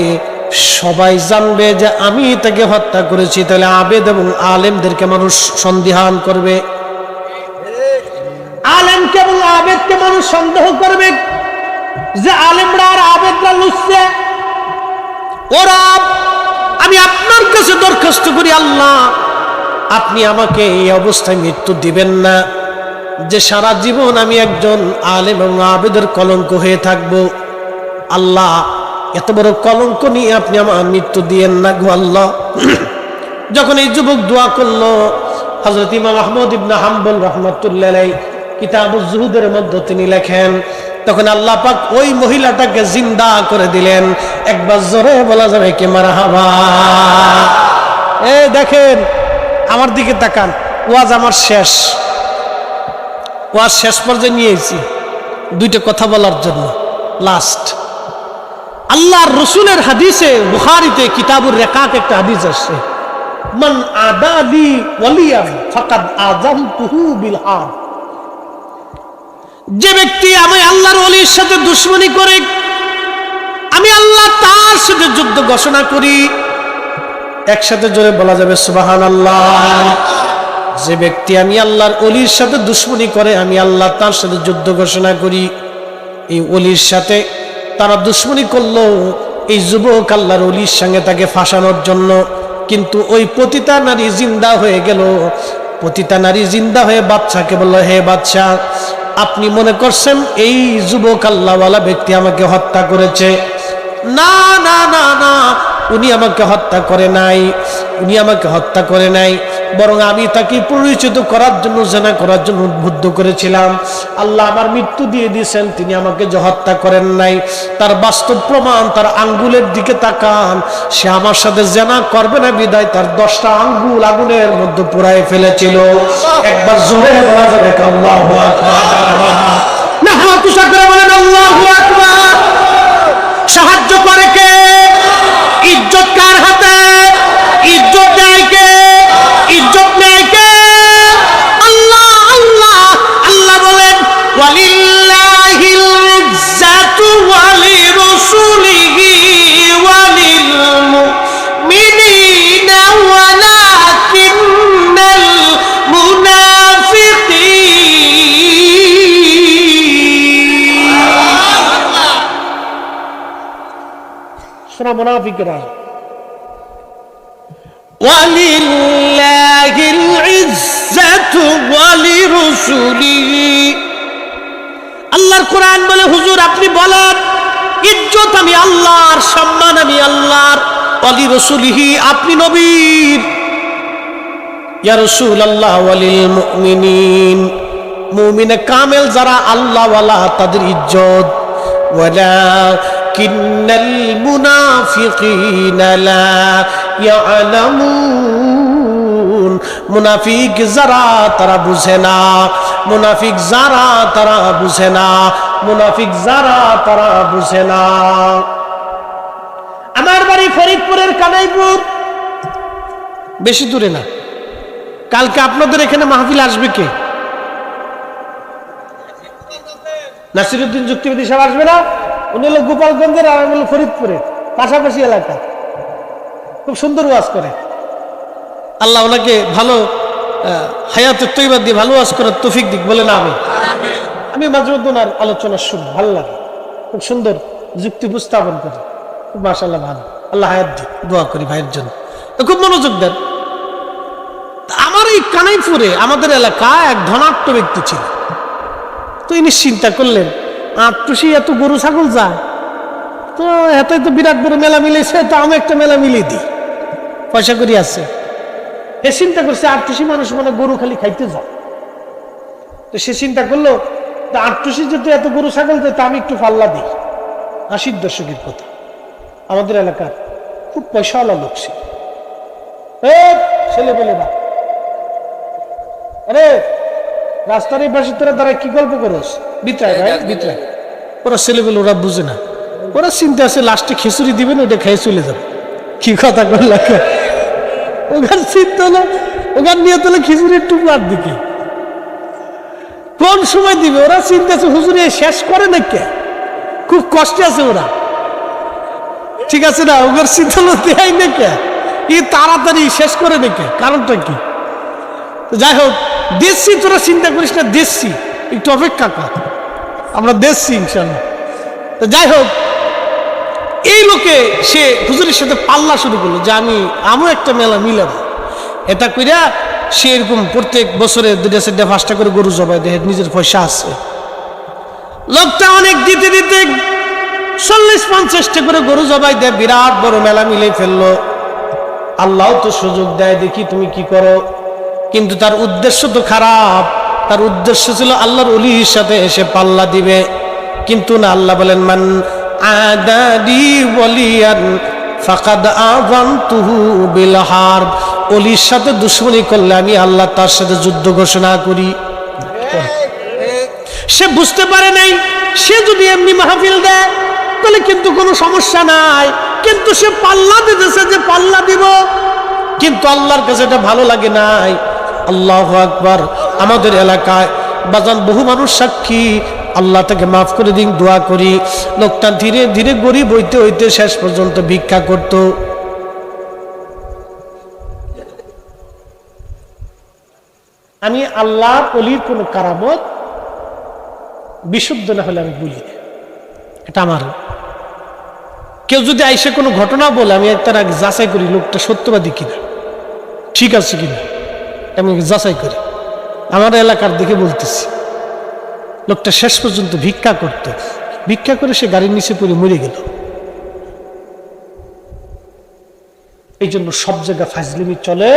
সবাই জানবে যে আমি তাকে হত্যা করেছি। তাহলে আবেদ এবং আলেমদেরকে মানুষ সন্দেহান করবে, আলেমকে এবং আবেদকে মানুষ সন্দেহ করবে যে আলেমরা আর আবেদরা লুচছে। ওরা, আমি আপনার কাছে দরখাস্ত করি আল্লাহ, আপনি আমাকে এই অবস্থায় মৃত্যু দিবেন না, যে সারা জীবন আমি একজন আলেম এবং আবেদের কলঙ্ক হয়ে থাকব। আল্লাহ, এত বড় কলঙ্ক নিয়ে আপনি আমার মৃত্যু দিয়েন না গো আল্লাহ। যখন এই যুবক দোয়া করলো, হযরত ইমাম আহমদ ইবনে হাম্বল রাহমাতুল্লাহ আলাইহি কিতাবুজ জুহুদের মধ্যে তিনি লেখেন, তখন আল্লাহ পাক ওই মহিলাটাকে জিন্দা করে দিলেন। একবার জোরে বলা যাবে কি মারহাবা? এই দেখেন, আমার দিকে তাকান, ওয়াজ আমার শেষ, ওয়াজ শেষ পর্যায়ে নিয়ে এসেছি 2টা কথা বলার জন্য। লাস্ট, আল্লাহর রসুলের হাদিসে বুখারীতে কিতাবুর রিকাক একটা হাদিস আসছে। মান আদালি ওয়ালিয়ান ফাকাদ আযামতুহু বিল হারব। যে ব্যক্তি আমি আল্লাহর ওলির সাথে দুশমনি করে আমি আল্লাহ তার সাথে যুদ্ধ ঘোষণা করি। একসাথে জোরে বলা যাবে সুবহানাল্লাহ। যে ব্যক্তি আমি আল্লাহর ওলির সাথে দুশমনি করে আমি আল্লাহ তার সাথে যুদ্ধ ঘোষণা করি। এই ওলির সাথে তারা দুশমনি করলো এই যুবক আল্লাহর ওলির সঙ্গে তাকে ফাঁসানোর জন্য, কিন্তু ওই পতিতা নারী জিন্দা হয়ে গেল। পতিতা নারী জিন্দা হয়ে বাদশাকে বলল, হে বাদশা, আপনি মনে করছেন এই যুবক আল্লাহওয়ালা ব্যক্তি আমাকে হত্যা করেছে? না না না না, উনি আমাকে হত্যা করে নাই, উনি আমাকে হত্যা করে নাই, বরং আমি তাকে পরিচিত করার জন্য, জেনা করার জন্য উদ্বুদ্ধ করেছিলাম। আল্লাহ আমার মৃত্যু দিয়ে দিয়েছেন, তিনি আমাকে যে হত্যা করেন নাই তার বাস্তব প্রমাণ তার আঙ্গুলের দিকে তাকান। সে আমার সাথে জেনা করবে না বিদায় তার 10টা আঙ্গুল আগুনের মধ্যে পুড়ায় ফেলেছিল। একবার জোরে বলা যাবে আল্লাহু আকবার। না হাত উঁচা করে বলেন আল্লাহু আকবার। সাহায্য করে কে? ইজ্জত কার হাতে? ইজ্জত দেয় কে? ইজ্জত নেয় কে? আল্লাহ। আল্লাহ আল্লাহ বলেন ওয়ালিল্লাহিল ইজ্জাতু ওয়ালিরাসূলিহি ওয়ালিল মুমিনিনা ওয়ালাকিন্নাল মুনাফিকিন মুনাফিকরা ওয়ালিল্লাহিল ইজ্জাতু ওয়ালিরাসূলিহি। আল্লাহর কোরআন বলে, হুজুর আপনি বলেন ইজ্জত আমি আল্লাহর, সম্মান আমি আল্লাহর, ওয়ালিরাসূলিহি আপনি নবীর। ইয়া রাসূলুল্লাহ ওয়ালিল মুমিনিন, মুমিনে কামেল যারা আল্লাহওয়ালা তাদের ইজ্জত। ওয়ালাকিন্নাল মুনাফিকিনা লা ইয়ালামুন, মুনাফিক যারা তারা বুঝে না, মুনাফিক যারা তারা বুঝে না, মুনাফিক যারা তারা বুঝে না। আমার বাড়ি ফরিদপুরের কানাইপুর, বেশি দূরে না। কালকে আপনাদের এখানে মাহফিল আসবে কে? নাসিরউদ্দিন যুক্তিবাদী সাহেব আসবে না? উনি হলো গোপালগঞ্জের, আর আমি হলো ফরিদপুরের, পাশাপাশি এলাকা। খুব সুন্দর ওয়াজ করে। আল্লাহ ওনাকে ভালো হায়াতে তৈবা দিয়ে ভালো ওয়াজ করার তৌফিক দিক, বলে না আমি মাঝে মধ্যে ওনার আলোচনা শুনি, ভালো লাগে। খুব সুন্দর যুক্তি উপস্থাপন করে, খুব মাশাআল্লাহ ভালো। আল্লাহ হায়াত দিক, দোয়া করি ভাইয়ের জন্য। খুব মনোযোগ দেন। আমার এই কানাইপুরে আমাদের এলাকায় এক ধনাঢ্য ব্যক্তি ছিল। তো ইনি চিন্তা করলেন, আটটুসি এত গরু ছাগল যায়, তো এতই তো বিরাট বড় মেলা মিলেছে, তো আমি একটা মেলা মিলিয়ে দিই, পয়সা করি আছে। এ চিন্তা করছে আটটুসি মানুষ মানে গরু খালি খাইতে যায়। তো সে চিন্তা করলো, আটটুসি যেহেতু এত গরু ছাগল যায়, তা আমি একটু পাল্লা দিই। 80 দশকের কথা, আমাদের এলাকার খুব পয়সাওয়ালা লোক ছিল। ছেলে পেলে বা, আরে রাস্তার এই পাশে তোরা দ্বারা কি গল্প করস? বিতরায় ভাই, বিতরায়। ওরা ছেলেবেলে ওরা বুঝে না, ওরা চিন্তা আছে লাস্টে খিচুড়ি দিবেন, ওটা খেয়ে চলে যাবে। কি কথা বলল, ওখান চিন্তা হলো, ওখান নিয়ে তোলে খিচুড়ির টুকরার দিকে কোন সময় দিবে। ওরা চিন্তা আছে হুজুর শেষ করে না কে, খুব কষ্টে আছে ওরা, ঠিক আছে না? ওদের চিন্তা হলো দেয় না কে, তাড়াতাড়ি শেষ করে নাকি, কারণটা কি? যাই হোক, দেখছি, তোরা চিন্তা করিস না, দেখছি, একটু অপেক্ষা কর, আমরা দেখছি ইনশাল্লাহ। তো যাই হোক, এই লোকে সে হুজুরের সাথে পাল্লা শুরু করলো যে আমিও একটা মেলা মিলাবো। এটা কইরা সে এরকম প্রত্যেক বছরে 2-4-5টা করে গরু জবাই দেয়, নিজের পয়সা আছে। লোকটা অনেক দিতে দিতে 40-50টা করে গরু জবাই দেয়, বিরাট বড় মেলা মিলে ফেললো। আল্লাহ তো সুযোগ দেয়, দেখি তুমি কি করো। কিন্তু তার উদ্দেশ্য তো খারাপ, তার উদ্দেশ্য ছিল আল্লাহর ওলির সাথে এসে পাল্লা দিবে। কিন্তু না, আল্লাহ বলেন মান আদাদি ওয়ালিয়ান ফাকাদ আযানতুহু বিল হারব, ওলির সাথে দুশমনি করলে আমি আল্লাহ তার সাথে যুদ্ধ ঘোষণা করি। সে বুঝতে পারে নাই, সে যদি এমনি মাহফিল দেয় তাহলে কিন্তু কোনো সমস্যা নাই, কিন্তু সে পাল্লা দিতেছে যে পাল্লা দিব, কিন্তু আল্লাহর কাছে এটা ভালো লাগে নাই। আল্লাহু আকবার। আমাদের এলাকায় বাজান বহু মানুষ সাক্ষী, আল্লাহ তাকে মাফ করে দিন, দোয়া করি। লোকটা ধীরে ধীরে গরিব হইতে হইতে শেষ পর্যন্ত ভিক্ষা করত। আমি আল্লাহ অলির কোন কারামত বিশুদ্ধ না হলে আমি বলি না, এটা আমার। কেউ যদি আইসে কোনো ঘটনা বলে, আমি তার আগে যাচাই করি লোকটা সত্যবাদী কিনা, ঠিক আছে কিনা, আমি যাচাই করি। আমার এলাকার দেখে বলতেছি, লোকটা শেষ পর্যন্ত ভিক্ষা করত, ভিক্ষা করে সে গাড়ির নিচে পড়ে মরে গেল। এই জন্য সব জায়গায় ফাজলিমি চলে।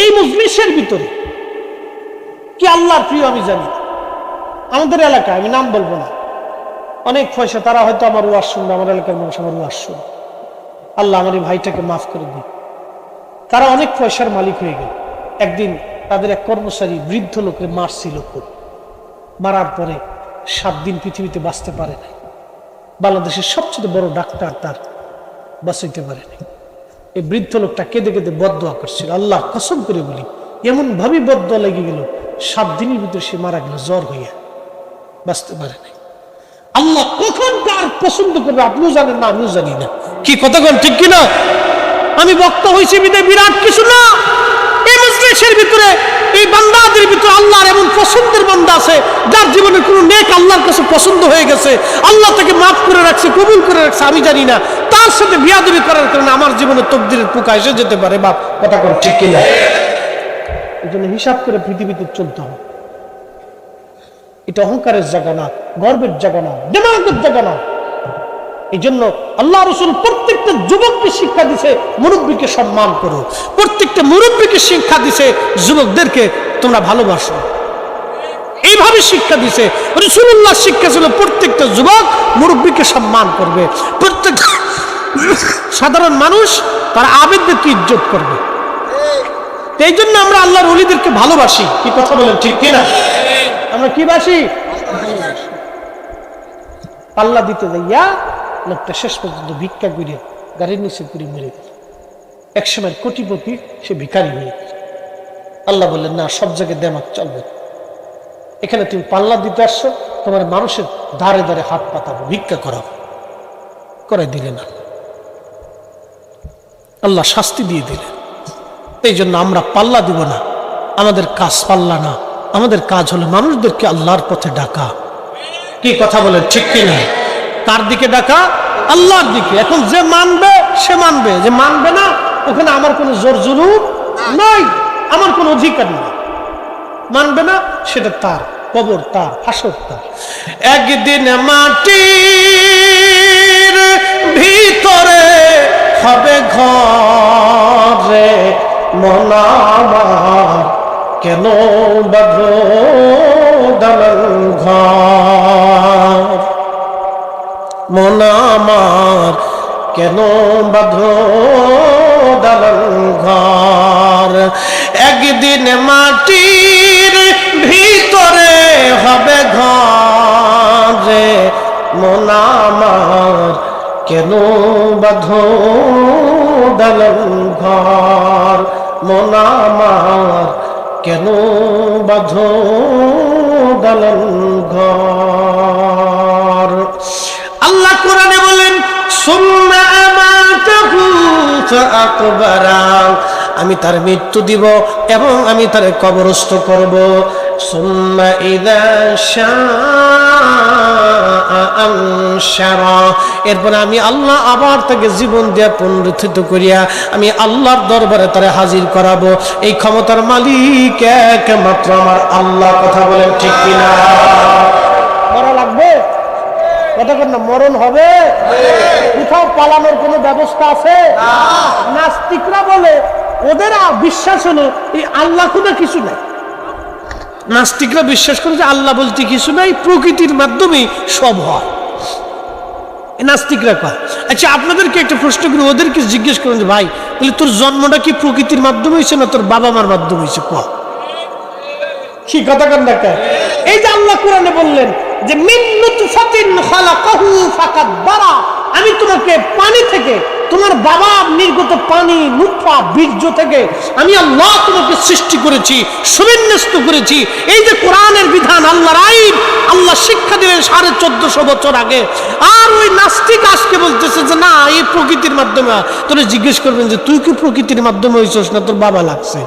এই মজলিসের ভিতরে কি আল্লাহর প্রিয় আমি জানি, আমাদের এলাকায় আমি নাম বলবো না, অনেক পয়সা, তারা হয়তো আমার ওয়াজ শুনবে, আমার এলাকার মানুষ আমার ওয়াজ শুনবে, আল্লাহ আমার এই ভাইটাকে মাফ করে দিন। তারা অনেক পয়সার মালিক হয়ে গেল। একদিন তাদের এক কর্মচারী বৃদ্ধ লোকের মারছিল খুব, মারার পরে 7 দিন পৃথিবীতে বাঁচতে পারে নাই। বাংলাদেশের সবচেয়ে বড় ডাক্তার তার বাঁচাইতে পারে নাই। এই বৃদ্ধ লোকটা কেঁদে কেঁদে বদদোয়া করছিল, আল্লাহ কসম করে বলি এমন ভাবে বদদোয়া লেগে গেল, 7 দিনের ভিতরে সে মারা গেল জ্বর হইয়া, বাঁচতে পারে নাই। আল্লাহ কখন কার পছন্দ করবে আপনিও জানেন না, আমিও জানি না। কি কথা বল ঠিক কিনা? আমি বক্তা হয়েছি বিরাট কিছু না। এই মজলিসের ভিতরে এই বান্দাদের ভিতরে আল্লাহর এমন পছন্দের বান্দা আছে যার জীবনে কোনো নেক আল্লাহর কাছে পছন্দ হয়ে গেছে, আল্লাহ তাকে মাফ করে রাখছে, কবুল করে রাখছে, আমি জানি না। তার সাথে বিয়াদবি করার কারণে আমার জীবনে তকদিরের পোকা এসে যেতে পারে। বাপ কথা কোন ঠিক কিনা? এই জন্য হিসাব করে পৃথিবীতে চলতে হবে। এটা অহংকারের জায়গা না, গর্বের জায়গা না, দেমাগের জায়গা না। এই জন্য আল্লাহ রাসূল প্রত্যেকটা যুবককে শিক্ষা দিছে মুরব্বীকে সম্মান করো, প্রত্যেকটা মুরব্বীকে শিক্ষা দিছে যুবকদেরকে তোমরা ভালোবাসো, এইভাবে শিক্ষা দিছে। রাসূলুল্লাহ শিক্ষা ছিল প্রত্যেকটা যুবক মুরব্বীকে সম্মান করবে, প্রত্যেক সাধারণ মানুষ তারা আবেগদেরকে ইজ্জত করবে। এই জন্য আমরা আল্লাহর ওলিদেরকে ভালোবাসি। কি কথা বলেন ঠিক কিনা? আমরা কি বাসি? পাল্লা দিতে যাইয়া লোকটা শেষ পর্যন্ত ভিক্ষা করিয়া গাড়ির নিচে করে মরে গেল। একসময় কোটিপতি সে ভিখারি হয়ে গেল। আল্লাহ বললেন না, সব জায়গায় দেমাক চলবে, এখানে তুমি পাল্লা দিতে আসছো, তোমার মানুষের ধারে ধারে হাত পাতাবো, ভিক্ষা করাবো, করাই দিলে না, আল্লাহ শাস্তি দিয়ে দিলেন। এই জন্য আমরা পাল্লা দিব না, আমাদের কাজ পাল্লা না, আমাদের কাজ হলো মানুষদেরকে আল্লাহর পথে ডাকা। কি কথা বলেন ঠিক কিনা? কার দিকে ডাকা? আল্লাহর দিকে। এখন যে মানবে সে মানবে, যে মানবে না ওখানে আমার কোনো জোর জুলুম নাই, আমার কোনো অধিকার নেই। মানবে না সেটা তার, কবর তার, হাসর তার। একদিন মাটির ভিতরে হবে ঘরে মন আমার, কেন বাঁধো দালান ঘর, মন আমার কেন বাঁধো দালান ঘর। একদিন মাটির ভিতরে হবে ঘরে মন আমার, কেন বাঁধো দালান ঘর, মন আমার কেন বাঁধো দালান ঘর। আল্লাহ কোরআনে বলেন সুম্মা আমাতাহু ফাআকবারা, আমি তার মৃত্যু দিব এবং আমি তার কবরস্থ করব। সুম্মা ইযা শাআ আনশারা, এরপর আমি আল্লাহ আবার তাকে জীবন দিয়া পুনরুত্থিত করিয়া আমি আল্লাহর দরবারে তারে হাজির করাবো। এই ক্ষমতার মালিক একমাত্র আমার আল্লাহ। কথা বলেন ঠিক কিনা? মরা লাগবে? কথা বলেন না, মরণ হবে? কোথাও পালানোর কোনো ব্যবস্থা আছে? নাস্তিকরা বলে ওদের বিশ্বাস হলো এই আল্লাহ খুদা কিছু নাই। নাস্তিকরা বিশ্বাস করে যে আল্লাহ বলতে কিছু নাই, প্রকৃতির মাধ্যমে সব হয়। নাস্তিকরা কয়। আচ্ছা আপনাদেরকে একটা প্রশ্ন করি, ওদেরকে জিজ্ঞেস করেন যে ভাই বলে তোর জন্মটা কি প্রকৃতির মাধ্যমে হয়েছে না তোর বাবা মার মাধ্যমে হয়েছে? কয় কি কথা কান দেখা? এই যে আল্লাহ কোরআনে বললেন যে মিন নুতফাতিন খালাকাহু ফাকাদ্দারা, আমি আমি তোমাকে পানি থেকে, তোমার বাবার নির্গত পানি নুতফা বীর্য থেকে আমি আল্লাহ তোমাকে সৃষ্টি করেছি, সুবিন্যস্ত করেছি। এই যে কোরআনের বিধান, আল্লাহর আইন, আল্লাহ শিক্ষা দিলেন 1450 বছর আগে। আর ওই নাস্তিক আজকে বলতেছে যে না, এই প্রকৃতির মাধ্যমে। তোরে জিজ্ঞেস করবেন যে তুই কি প্রকৃতির মাধ্যমে হইছস না তোর বাবা লাগছে?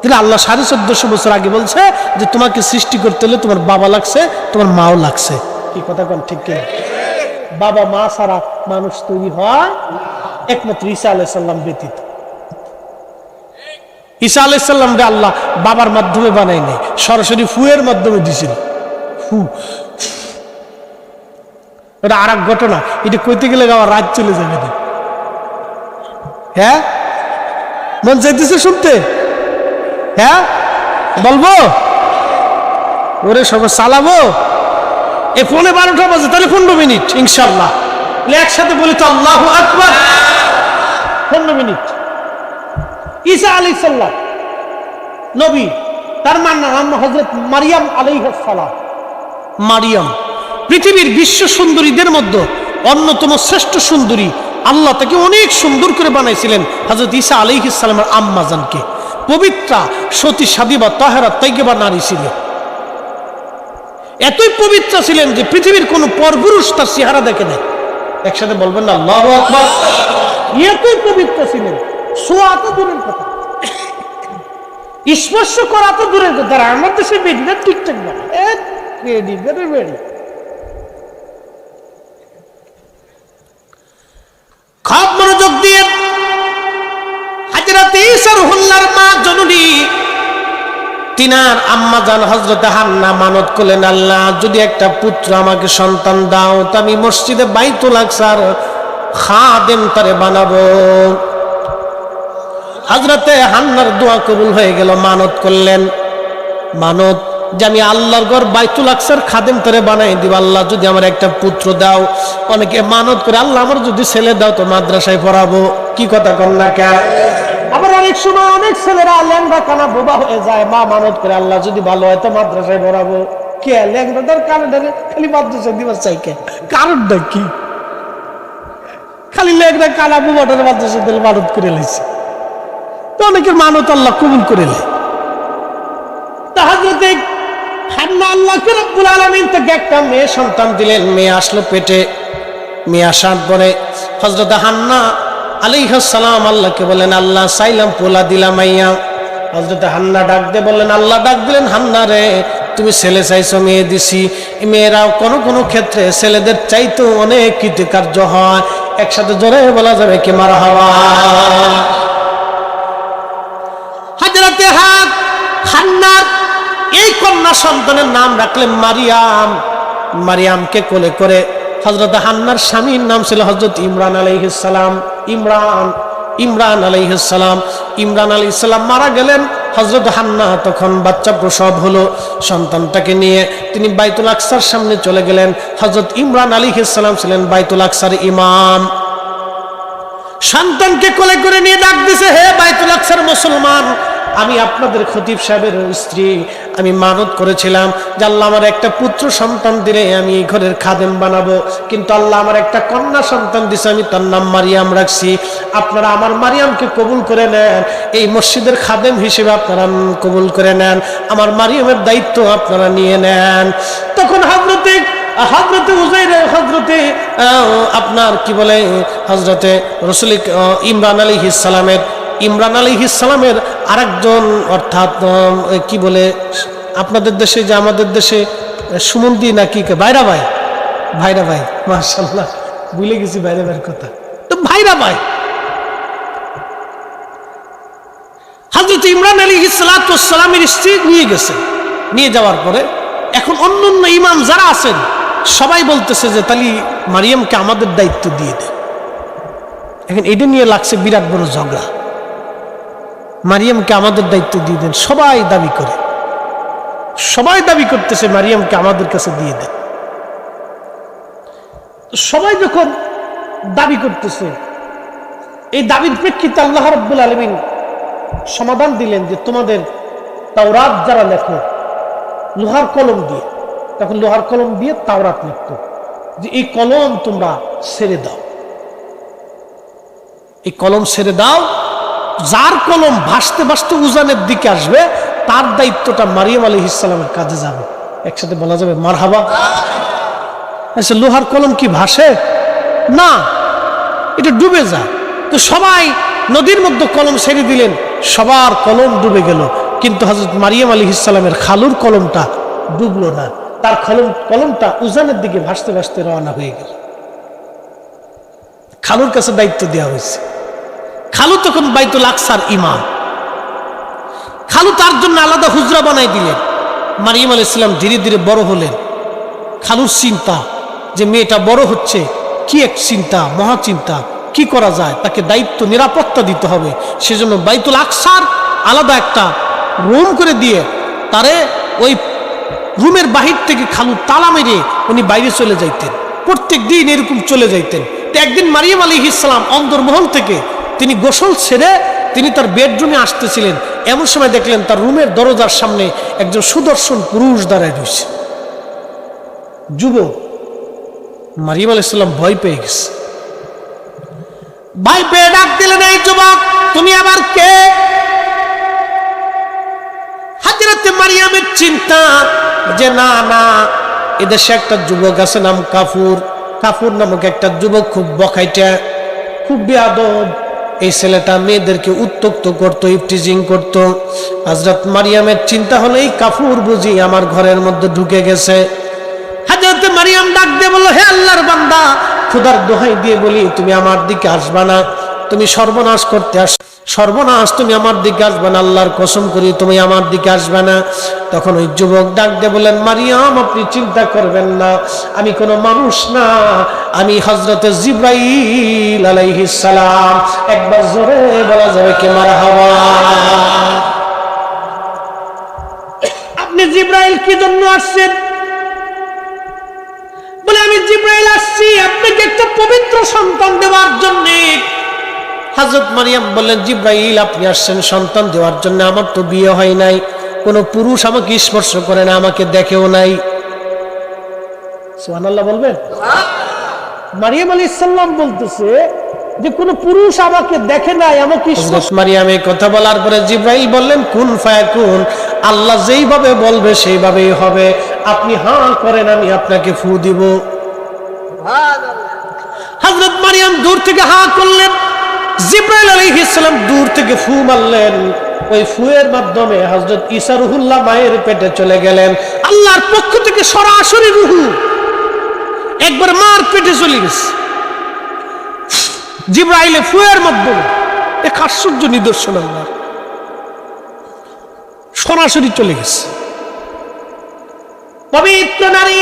তাহলে আল্লাহ 1450 বছর আগে বলছে যে তোমাকে সৃষ্টি করতে হলে তোমার বাবা লাগছে, তোমার মাও লাগছে। কি কথা কোন ঠিক কি? বাবা মা ছাড়া মানুষ তৈরি হয় একমাত্র ঈসা আলাইহিস সালাম ব্যতীত। ঈসা আলাইহিস সালাম রে আল্লাহ বাবার মাধ্যমে বানাই নাই, সরাসরি ফুয়ের মাধ্যমে দিছিল। ফু, এটা আর এক ঘটনা। এটা কইতে গেলে আমার রাত চলে যাবে না। হ্যাঁ, মন চাইতেছে শুনতে? হ্যাঁ বলবো? ওরে সব চালাবো। এই 12:15 বাজে, তাহলে 15 মিনিট ইনশাআল্লাহ। একসাথে বলি তো আল্লাহু আকবার। 15 মিনিট। ঈসা আলাইহিস সালাম নবী, তার নাম হযরত মারিয়াম আলাইহিস সালাম। মারিয়াম পৃথিবীর বিশ্ব সুন্দরীদের মধ্যে অন্যতম শ্রেষ্ঠ সুন্দরী। আল্লাহ তাকে অনেক সুন্দর করে বানাইছিলেন হযরত ঈসা আলাইহিস সালামের আম্মা জানকে। পবিত্রা, সতী, সাদিবা, তাহেরা, তাইয়্যিবা নারী ছিলেন। এতই পবিত্র ছিলেন যে পৃথিবীর কোন পরপুরুষ তার চেহারা দেখে নাই। একসাথে বলবেন না আল্লাহু আকবার। এতই পবিত্র ছিলেন, ছোঁয়া তো দূরের কথা, স্পর্শ করা তো দূরের কথা। আমার দেশে বেডিটা ঠিকঠাক না, বেডি বেডি বেডি। খুব মনোযোগ দিয়ে হযরত ঈসা রুহুল্লাহর মা জননী তিনার আম্মা জান হযরত হান্না মানত করলেন, আল্লাহ যদি একটা পুত্র আমাকে সন্তান দাও তো আমি মসজিদে বাইতুল আকসার খাদেম তারে বানাবো। হযরতে হান্নার দোয়া কবুল হয়ে গেল। মানত করলেন, মানত যে আমি আল্লাহর ঘর বাইতুল আকসার খাদেম তারে বানাই দিব, আল্লাহ যদি আমার একটা পুত্র দাও। অনেকে মানত করে আল্লাহ আমার যদি ছেলে দাও তো মাদ্রাসায় পড়াবো। কি কথা কন না কেন? আবার অনেক সময় অনেক ছেলেরা ল্যাংড়া কানা বোবা হয়ে যায়, মা মানত করে আল্লাহ যদি ভালো হয় তো মাদ্রাসায় পড়াবো। কে ল্যাংড়াটার কানে খালি মাদ্রাসায় দিবার চাই? কে কারণটা কি? খালি ল্যাংড়া কানা বোবাটার মাদ্রাসায় দিলে মানত করে লেছে। তো অনেকের মানত আল্লাহ কবুল করে লে। তা হযরতে হান্না আল্লাহকে রব্বুল আলামিন থেকে একটা মেয়ে সন্তান দিলেন। মেয়ে আসলো পেটে। মেয়ে আসার পরে হযরত হান্না আলাইহিস সালাম আল্লাহকে বলেন, আল্লাহ চাইলাম পোলা দিলাম আইয়া। হযরত হান্না ডাক দিয়ে বললেন, আল্লাহ ডাক দিলেন, হান্না রে তুমি ছেলে চাইছো, মেয়ে দিছি। মেয়েরাও কোনো কোনো ক্ষেত্রে ছেলেদের চাইতেও অনেক কৃতকার্য হয়। একসাথে জোরে বলা যাবে কি মারহাবা। হযরতে হান্নার এই কন্যা সন্তানের নাম রাখলেন মারিয়াম। মারিয়ামকে কোলে করে হযরত হান্নার স্বামীর নাম ছিল হযরত ইমরান আলাইহিস সালাম। ইমরান আলাইহিস সালাম। ইমরান আলাইহিস সালাম মারা গেলেন। হযরত হান্না তখন বাচ্চা প্রসব হলো। সন্তানটাকে নিয়ে তিনি বাইতুল আকসার সামনে চলে গেলেন। হযরত ইমরান আলাইহিস সালাম ছিলেন বাইতুল আকসার ইমাম। সন্তানকে কোলে করে নিয়ে ডাক দিছে, হে বাইতুল আকসার মুসলমান, আমি আপনাদের খতিব সাহেবের স্ত্রী। আমি মানত করেছিলাম যে আল্লাহ আমার একটা পুত্র সন্তান দিলে আমি এই ঘরের খাদেম বানাবো, কিন্তু আল্লাহ আমার একটা কন্যা সন্তান দিছে, আমি তার নাম মারিয়াম রাখছি। আপনারা আমার মারিয়ামকে কবুল করে নেন, এই মসজিদের খাদেম হিসেবে আপনারা কবুল করে নেন, আমার মারিয়ামের দায়িত্ব আপনারা নিয়ে নেন। তখন হযরতে উযাইর, হযরতে আপনার কি বলে হযরতে রাসূল ইমরান আলাইহিস সালামের আরেকজন, অর্থাৎ কি বলে আপনাদের দেশে যে আমাদের দেশে সুমন্দি নাকি ভাইরা ভাই মাশাআল্লাহ ভুলে গেছি ভাইরা ভাইয়ের কথা। তো ভাইরা ভাই হযরত ইমরান আলাইহিস সালামের স্ত্রী নিয়ে গেছে। নিয়ে যাওয়ার পরে এখন অন্যান্য ইমাম যারা আছেন সবাই বলতেছে যে তালি মারিয়ামকে আমাদের দায়িত্ব দিয়ে দেন। এখন এটা নিয়ে লাগছে বিরাট বড় ঝগড়া। মারিয়ামকে আমাদের দায়িত্ব দিয়ে দেন, সবাই দাবি করতেছে মারিয়ামকে আমাদের কাছে দিয়ে দেন। সবাই যখন দাবি করতেছে, এই দাবির প্রেক্ষিতে আল্লাহ রাব্বুল আলামিন সমাধান দিলেন যে তোমাদের তাওরাত যারা লেখো লোহার কলম দিয়ে, তখন লোহার কলম দিয়ে তাওরাত লিখত। যে এই কলম তোমরা ছেড়ে দাও, এই কলম ছেড়ে দাও। যার কলম ভাসতে ভাসতে উজানের দিকে আসবে তার দায়িত্বটা মারিয়াম আলাইহিস সালামের কাজে যাবে। একসাথে বলা যাবে মারহাবা। আচ্ছা, লোহার কলম কি ভাসে না, এটা ডুবে যায়। তো সবাই নদীর মধ্যে কলম ছেড়ে দিলেন, সবার কলম ডুবে গেল, কিন্তু হযরত মারিয়াম আলাইহিস সালামের খালুর কলমটা ডুবলো না। তার কলমটা উজানের দিকে ভাসতে ভাসতে রওনা হয়ে গেল। খালুর কাছে দায়িত্ব দেওয়া হয়েছে। খালু তখন বাইতুল আকসার ইমাম। খালু তার জন্য আলাদা হুজরা বানাই দিলেন। মারিয়াম আলাইহিস সালাম ধীরে ধীরে বড় হলেন। খালুর চিন্তা যে মেয়েটা বড় হচ্ছে, কি এক চিন্তা, মহা চিন্তা, কি করা যায়, তাকে দায়িত্ব নিরাপত্তা দিতে হবে। সেজন্য বাইতুল আকসার আলাদা একটা রুম করে দিয়ে তারে ওই রুমের বাহির থেকে খালু তালা মেরে উনি বাইরে চলে যাইতেন, প্রত্যেক দিন এরকম চলে যাইতেন। তো একদিন মারিয়াম আলাইহিস সালাম অন্দরমহল থেকে তিনি গোসল ছেড়ে তিনি তার বেডরুমে আসতেছিলেন। এমন সময় দেখলেন তার রুমের দরজার সামনে একজন সুদর্শন পুরুষ দাঁড়ায় রয়েছে, যুবক। মারিয়াম আলাইহিস সালাম ভয় পেয়ে গেছে, ভয় পেয়ে ডাক দিলেন, এই যুবক তুমি আবার কে? হযরত মারিয়ামের চিন্তা যে না না, এদেশে একটা যুবক আছে নাম কাফুর। কাফুর নামক একটা যুবক, খুব বখাইটা, খুব বেয়াদব। এই ছেলেটা মেয়েদেরকে উত্ত্যক্ত করতো, ইফটিজিং করতো। হযরত মারিয়ামের চিন্তা হলো এই কাফুর বুঝি আমার ঘরের মধ্যে ঢুকে গেছে। হযরত মারিয়াম ডাক দিয়ে বলল, হে আল্লাহর বান্দা, খোদার দোহাই দিয়ে বলি তুমি আমার দিকে আসবা না, তুমি সর্বনাশ করতে আস, সর্বনাশ, তুমি আমার দিকে আসবে না, আল্লাহর কসম করি তুমি আমার দিকে আসবে না। তখন ওই যুবক ডাক দিয়ে বললেন, মারিয়াম আপনি চিন্তা করবেন না, আমি কোনো মানুষ না, আমি হযরত জিবরাইল আলাইহিস সালাম। একবার জোরে বলা যাবে কি মারহাবা। আপনি জিবরাইল কি জন্য আসছেন? বলে আমি জিবরাইল আসছি আপনাকে একটা পবিত্র সন্তান দেওয়ার জন্য। হযরত মারিয়াম বললেন, জিবরাইল আপনি আসছেন সন্তান দেওয়ার জন্য, আমার তো বিয়ে হয় নাই, কোনো পুরুষ আমাকে স্পর্শ করে না, আমাকে দেখেও নাই। সুবহানাল্লাহ বলবেন। মারিয়াম আলাইহিস সালাম বলতেছে যে কোনো পুরুষ আমাকে দেখে নাই, আমাকে স্পর্শ। মারিয়াম এই কথা বলার পরে জিবরাইল বললেন, কুন ফায়াকুন, আল্লাহ যেইভাবে বলবে সেইভাবেই হবে, আপনি হাঁ করেন আমি আপনাকে ফু দিব। হযরত মারিয়াম দূর থেকে হাঁ করলেন, জিবরাইল আলাইহিস সালাম দূর থেকে ফু মারলেন। ওই ফুয়ের মাধ্যমে হযরত ঈসা রুহুল্লাহ মায়ের পেটে চলে গেলেন। আল্লাহর পক্ষ থেকে সরাসরি রুহু একবার মার পেটে চলে গেছে জিবরাইলে ফুয়ের মাধ্যমে। এক আশ্চর্য নিদর্শন, আল্লাহর সরাসরি চলে গেছে। পবিত্র নারী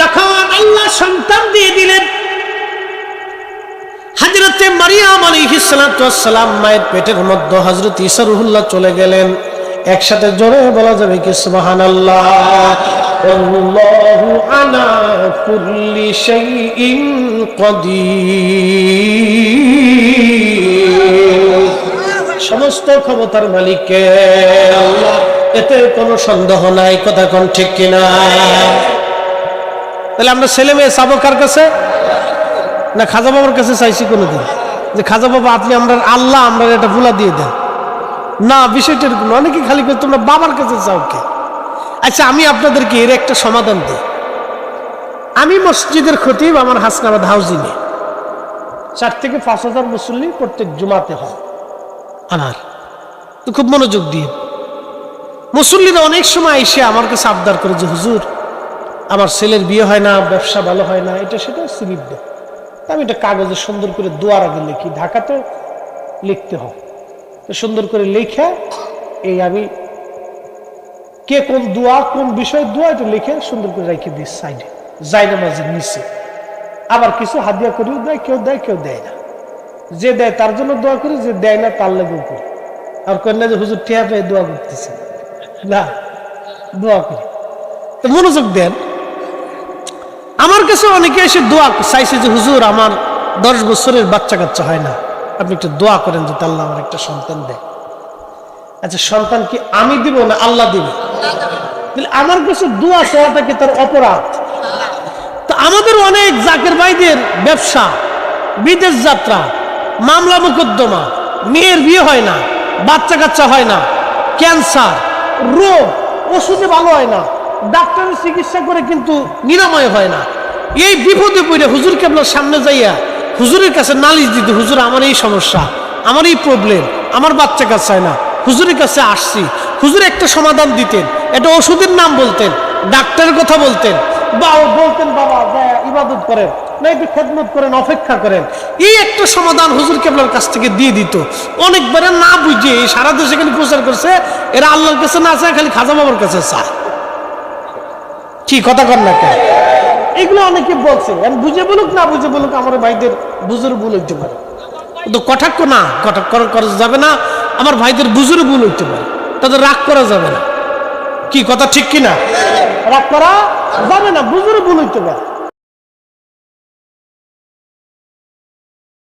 যখন আল্লাহ সন্তান দিয়ে দিলেন, হযরত মারিয়াম আলাইহিস সালাতু ওয়াস সালাম মায়ের পেটের মধ্যে হযরত ঈসা রুহুল্লাহ চলে গেলেন। একসাথে জোরে বলা যাবে কি সুবহানাল্লাহ। আল্লাহু আলা কুল্লি শাইইন কাদির, সমস্ত ক্ষমতার মালিক কে আল্লাহ, এতে কোনো সন্দেহ নাই। কথা কোন ঠিক কিনা? তাহলে আমরা ছেলে মেয়ে চাবো কার কাছে? না খাজা বাবার কাছে চাইছি কোনোদিন যে খাজা বাবা আপনি আমরা আল্লাহ আমরা এটা ভুলা দিয়ে দেন? না, বিষয়টা এরকম। অনেকে খালি করে তোমরা বাবার কাছে চাও কে? আচ্ছা, আমি আপনাদেরকে এর একটা সমাধান দিই। আমি মসজিদের খতিব, আমার হাসনাবাদ হাউজিংয়ে 4 থেকে 5,000 মুসল্লি প্রত্যেক জুমাতে হয় আমার। তো খুব মনোযোগ দিয়ে মুসল্লিরা অনেক সময় এসে আমার কাছে আবদার করে যে হুজুর আমার ছেলের বিয়ে হয় না, ব্যবসা ভালো হয় না, এটা সেটা স্লিপ দেয়। আমি এটা কাগজে সুন্দর করে দোয়ার আগে লিখি, ঢাকাতে লিখতে হয়, তো সুন্দর করে লেখা এই আমি কে কোন দোয়া কোন বিষয়ের দোয়া এটা লিখে সুন্দর করে রেখে দিই সাইডে, যাই নামাজের নিচে। আবার কিছু হাদিয়া করেও দেয়, কেউ দেয় কেউ দেয় না। যে দেয় তার জন্য দোয়া করি, যে দেয় না তার লেগেও করি। আর কেন না যে হুজুর টিয়া পেয়ে দোয়া করতেছে না, দোয়া করি। তো মনোযোগ দেন। আমার কাছে অনেকে এসে দোয়া চাইছে যে হুজুর আমার 10 বছরের বাচ্চা কাচ্চা হয় না, আপনি একটু দোয়া করেন যে আল্লাহ আমার একটা সন্তান দেয়। আচ্ছা, সন্তান কি আমি দিব না আল্লাহ দিবে? আমার কাছে দোয়া চাওয়াটা কি তার অপরাধ? আমাদের অনেক জাকের ভাইদের ব্যবসা, বিদেশ যাত্রা, মামলা মোকদ্দমা, মেয়ের বিয়ে হয় না, বাচ্চা কাচ্চা হয় না, ক্যান্সার রোগ ওষুধে ভালো হয় না, ডাক্তারের চিকিৎসা করে কিন্তু নিরাময় হয় না। এই বিপদে পড়ে হুজুর কেবলার সামনে যাইয়া হুজুরের কাছে নালিশ দিতে, হুজুর আমার এই সমস্যা, আমার এই প্রবলেম, আমার বাচ্চা কাচ্চা হয় না, হুজুরের কাছে আসছি। হুজুর একটা সমাধান দিতেন, একটা ওষুধের নাম বলতেন, ডাক্তারের কথা বলতেন, বা বলতেন বাবা ইবাদত করেন, না একটু খেদমত করেন, অপেক্ষা করেন। এই একটা সমাধান হুজুর কেবলার কাছ থেকে দিয়ে দিত। অনেকবারে না বুঝে সারা দেশে খালি প্রচার করছে, এরা আল্লাহর কাছে না চায়, খালি খাজা বাবার কাছে চায়। কি কথা কর না কেন? এগুলো অনেকে বলছে, বুঝে বলুক না বুঝে বলুক, আমার ভাইদের বুঝুর ভুল হইতে পারে, কিন্তু কটাক্ষ না, কটাক্ষ করা যাবে না। আমার ভাইদের বুঝুর ভুল হইতে পারে, তাদের রাগ করা যাবে না। কি কথা ঠিক কিনা? রাগ করা যাবে না, বুঝুর ভুল হইতে পারে।